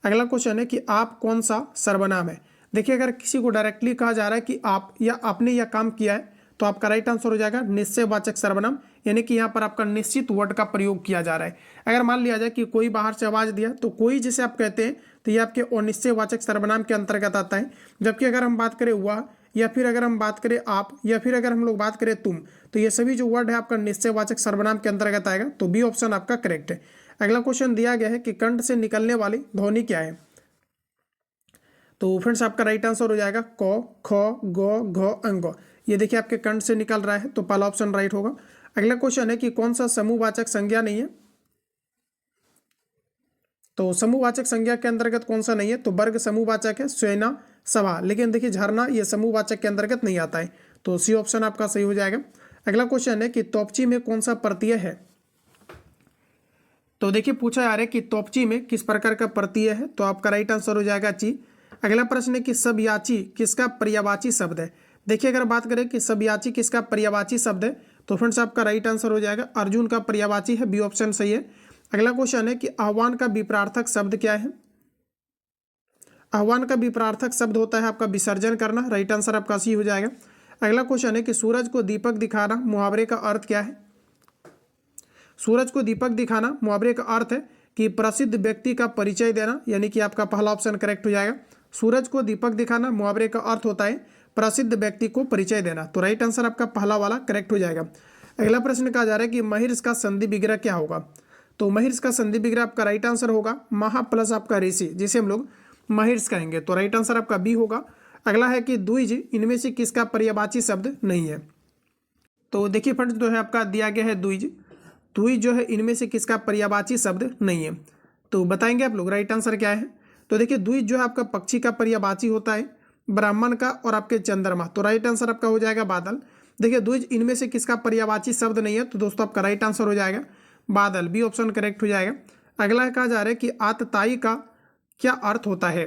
अगला क्वेश्चन है कि आप कौन सा सर्वनाम है। देखिए अगर किसी को डायरेक्टली कहा जा रहा है कि आप या आपने यह काम किया है, तो आपका राइट आंसर हो जाएगा निश्चयवाचक सर्वनाम, यानी कि यहाँ पर आपका निश्चित वर्ड का प्रयोग किया जा रहा है। अगर मान लिया जाए कि कोई बाहर से आवाज़ दिया तो कोई जिसे आप कहते हैं तो ये आपके अनिश्चयवाचक सर्वनाम के अंतर्गत आता है। जबकि अगर हम बात करें वह, या फिर अगर हम बात करें आप, या फिर अगर हम लोग बात करें तुम, तो ये सभी जो वर्ड है आपका निश्चयवाचक सर्वनाम के अंतर्गत आएगा। तो बी ऑप्शन आपका करेक्ट है। अगला क्वेश्चन दिया गया है कि कंठ से निकलने वाली ध्वनि क्या है। तो फ्रेंड्स आपका राइट आंसर हो जाएगा क, ख, ग, घ, अंग। ये देखिए आपके कंठ से निकल रहा है, तो पहला ऑप्शन राइट होगा। अगला क्वेश्चन है कि कौन सा समूहवाचक संज्ञा नहीं है। तो समूहवाचक संज्ञा के अंतर्गत कौन सा नहीं है, तो वर्ग समूहवाचक है, सेना, सभा। लेकिन देखिए झरना ये समूहवाचक के अंतर्गत नहीं आता है, तो सी ऑप्शन आपका सही हो जाएगा। अगला क्वेश्चन है कि तोपची में कौन सा प्रत्यय है। तो देखिए पूछा जा रहा है कि तोपची में किस प्रकार का प्रत्यय है, तो आपका राइट आंसर हो जाएगा ची। अगला प्रश्न है कि सबयाची किसका पर्यायवाची शब्द है। देखिए अगर बात करें कि सबयाची किसका पर्यायवाची शब्द है, तो फ्रेंड्स आपका राइट आंसर हो जाएगा अर्जुन का पर्यायवाची है, बी ऑप्शन सही है। अगला क्वेश्चन है कि आह्वान का विपरार्थक शब्द क्या है। आह्वान का विपरार्थक शब्द होता है आपका विसर्जन करना, राइट आंसर आपका सी हो जाएगा। अगला क्वेश्चन है कि सूरज को दीपक दिखाना मुहावरे का अर्थ क्या है। सूरज को दीपक दिखाना मुहावरे का अर्थ है कि प्रसिद्ध व्यक्ति का परिचय देना, यानी कि आपका पहला ऑप्शन करेक्ट हो जाएगा। सूरज को दीपक दिखाना मुहावरे का अर्थ होता है प्रसिद्ध व्यक्ति को परिचय देना, तो राइट आंसर आपका पहला वाला करेक्ट हो जाएगा। अगला प्रश्न कहा जा रहा है कि महिर्स का संधि विग्रह क्या होगा। तो महिर्स का संधि विग्रह आपका राइट आंसर होगा महा प्लस आपका ऋषि, जिसे हम लोग महिर्स कहेंगे, तो राइट आंसर आपका बी होगा। अगला है कि द्विज इनमें से किसका पर्यायवाची शब्द नहीं है। तो देखिए फ्रेंड्स जो है आपका दिया गया है द्विज, द्विज जो है इनमें से किसका पर्यायवाची शब्द नहीं है, तो बताएंगे आप लोग राइट आंसर क्या है। तो देखिए द्विज जो है आपका पक्षी का पर्यायवाची होता है, ब्राह्मण का और आपके चंद्रमा, तो राइट आंसर आपका हो जाएगा बादल। देखिए द्विज इनमें से किसका पर्यायवाची शब्द नहीं है, तो दोस्तों आपका राइट आंसर हो जाएगा बादल, बी ऑप्शन करेक्ट हो जाएगा। अगला कहा जा रहा है कि आतताई का क्या अर्थ होता है।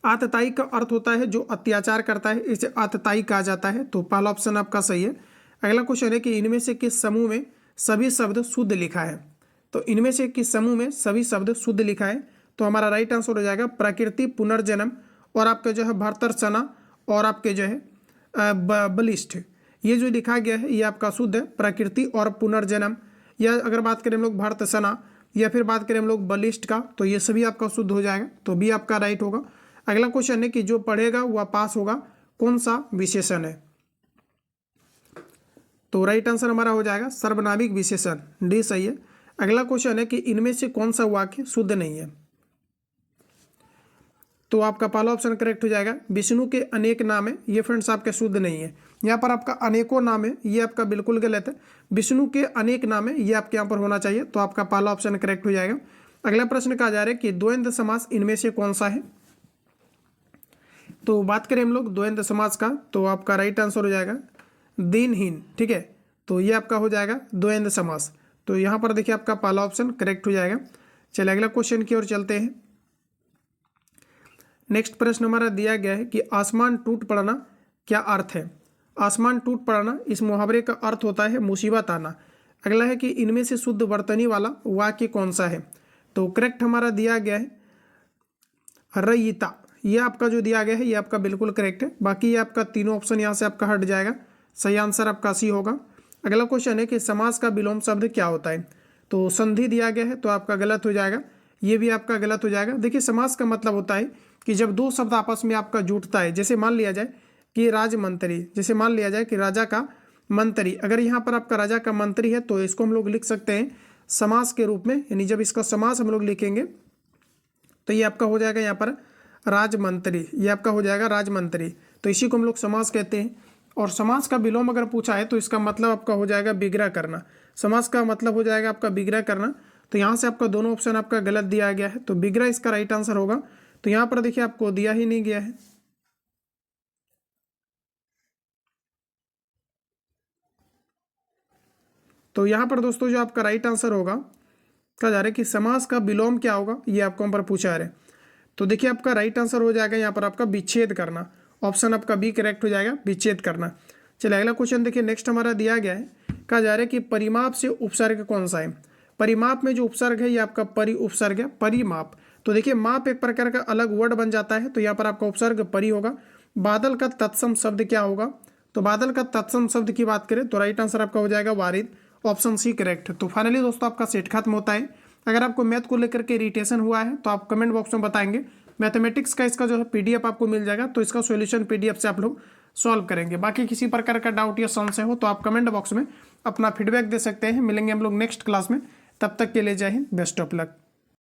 आतताई का अर्थ होता है जो अत्याचार करता है, इसे आतताई कहा जाता है, तो पहला ऑप्शन आपका सही है। अगला क्वेश्चन है कि इनमें से किस समूह में सभी शब्द शुद्ध लिखा है। तो इनमें से किस समूह में सभी शब्द शुद्ध लिखा है, तो हमारा राइट आंसर हो जाएगा प्रकृति, पुनर्जन्म और आपके जो है भर्तृसना और आपके जो है बलिष्ठ। ये जो लिखा गया है ये आपका शुद्ध है, प्रकृति और पुनर्जन्म, या अगर बात करें हम लोग भर्तृसना या फिर बात करें हम लोग बलिष्ठ का, तो ये सभी आपका शुद्ध हो जाएगा, तो बी आपका राइट होगा। अगला क्वेश्चन है कि जो पढ़ेगा वह पास होगा, कौन सा विशेषण है। तो राइट आंसर हमारा हो जाएगा सर्वनामिक विशेषण, डी सही है। अगला क्वेश्चन है कि इनमें से कौन सा वाक्य शुद्ध नहीं है। तो आपका पहला ऑप्शन करेक्ट हो जाएगा विष्णु के अनेक नाम है, ये फ्रेंड्स आपके शुद्ध नहीं है। यहाँ पर आपका अनेकों नाम है, ये आपका बिल्कुल गलत है। विष्णु के अनेक नाम है, ये आपके यहाँ पर होना चाहिए, तो आपका पहला ऑप्शन करेक्ट हो जाएगा। अगला प्रश्न कहा जा रहा है कि द्वंद्व समास इनमें से कौन सा है। तो बात करें हम लोग द्वंद्व समास का, तो आपका राइट आंसर हो जाएगा दिनहीन, ठीक है, तो ये आपका हो जाएगा द्वंद्व समास। तो यहाँ पर देखिए आपका पहला ऑप्शन करेक्ट हो जाएगा। चलिए अगला क्वेश्चन की ओर चलते हैं। नेक्स्ट प्रश्न हमारा दिया गया है कि आसमान टूट पड़ना क्या अर्थ है। आसमान टूट पड़ना इस मुहावरे का अर्थ होता है मुसीबत आना। अगला है कि इनमें से शुद्ध वर्तनी वाला वाक्य कौन सा है। तो करेक्ट हमारा दिया गया है रयिता, ये आपका जो दिया गया है ये आपका बिल्कुल करेक्ट है। बाकी ये आपका तीनों ऑप्शन यहाँ से आपका हट जाएगा, सही आंसर आपका सी होगा। अगला क्वेश्चन है कि समास का विलोम शब्द क्या होता है। तो संधि दिया गया है, तो आपका गलत हो जाएगा, ये भी आपका गलत हो जाएगा। देखिए समास का मतलब होता है कि जब दो शब्द आपस में आपका जुटता है, जैसे मान लिया जाए कि राजमंत्री, जैसे मान लिया जाए कि राजा का मंत्री, अगर यहाँ पर आपका राजा का मंत्री है तो इसको हम लोग लिख सकते हैं समास के रूप में, यानी जब इसका समास हम लोग लिखेंगे तो ये आपका हो जाएगा यहाँ पर राजमंत्री, ये आपका हो जाएगा राजमंत्री, तो इसी को हम लोग समास कहते हैं। और समास का विलोम अगर पूछा है तो इसका मतलब आपका हो जाएगा विग्रह करना, समास का मतलब हो जाएगा आपका विग्रह करना। तो यहाँ से आपका दोनों ऑप्शन आपका गलत दिया गया है, तो विग्रह इसका राइट आंसर होगा। तो यहाँ पर देखिए आपको दिया ही नहीं गया है, तो यहाँ पर दोस्तों जो आपका राइट आंसर होगा, कहा जा रहा है कि समास का विलोम क्या होगा, ये आपको हम पर पूछा है। तो देखिए आपका राइट आंसर हो जाएगा यहाँ पर आपका विच्छेद करना, ऑप्शन आपका बी करेक्ट हो जाएगा, विच्छेद करना। चलिए अगला क्वेश्चन देखिए, नेक्स्ट हमारा दिया गया है, कहा जा रहा है कि परिमाप से उपसर्ग कौन सा है। परिमाप में जो उपसर्ग है ये आपका परि उपसर्ग है, परिमाप। तो देखिए माप एक प्रकार का अलग वर्ड बन जाता है, तो यहाँ पर आपका उपसर्ग परि होगा। बादल का तत्सम शब्द क्या होगा, तो बादल का तत्सम शब्द की बात करें तो राइट आंसर आपका हो जाएगा वारिद, ऑप्शन सी करेक्ट। तो फाइनली दोस्तों आपका सेट खत्म होता है। अगर आपको मैथ को लेकर के इरिटेशन हुआ है तो आप कमेंट बॉक्स में बताएंगे, मैथमेटिक्स का इसका जो है पीडीएफ आपको मिल जाएगा, तो इसका सॉल्यूशन पीडीएफ से आप लोग सॉल्व करेंगे। बाकी किसी प्रकार का डाउट या संशय हो तो आप कमेंट बॉक्स में अपना फीडबैक दे सकते हैं। मिलेंगे हम लोग नेक्स्ट क्लास में, तब तक के लिए जय हिंद, बेस्ट ऑफ लक।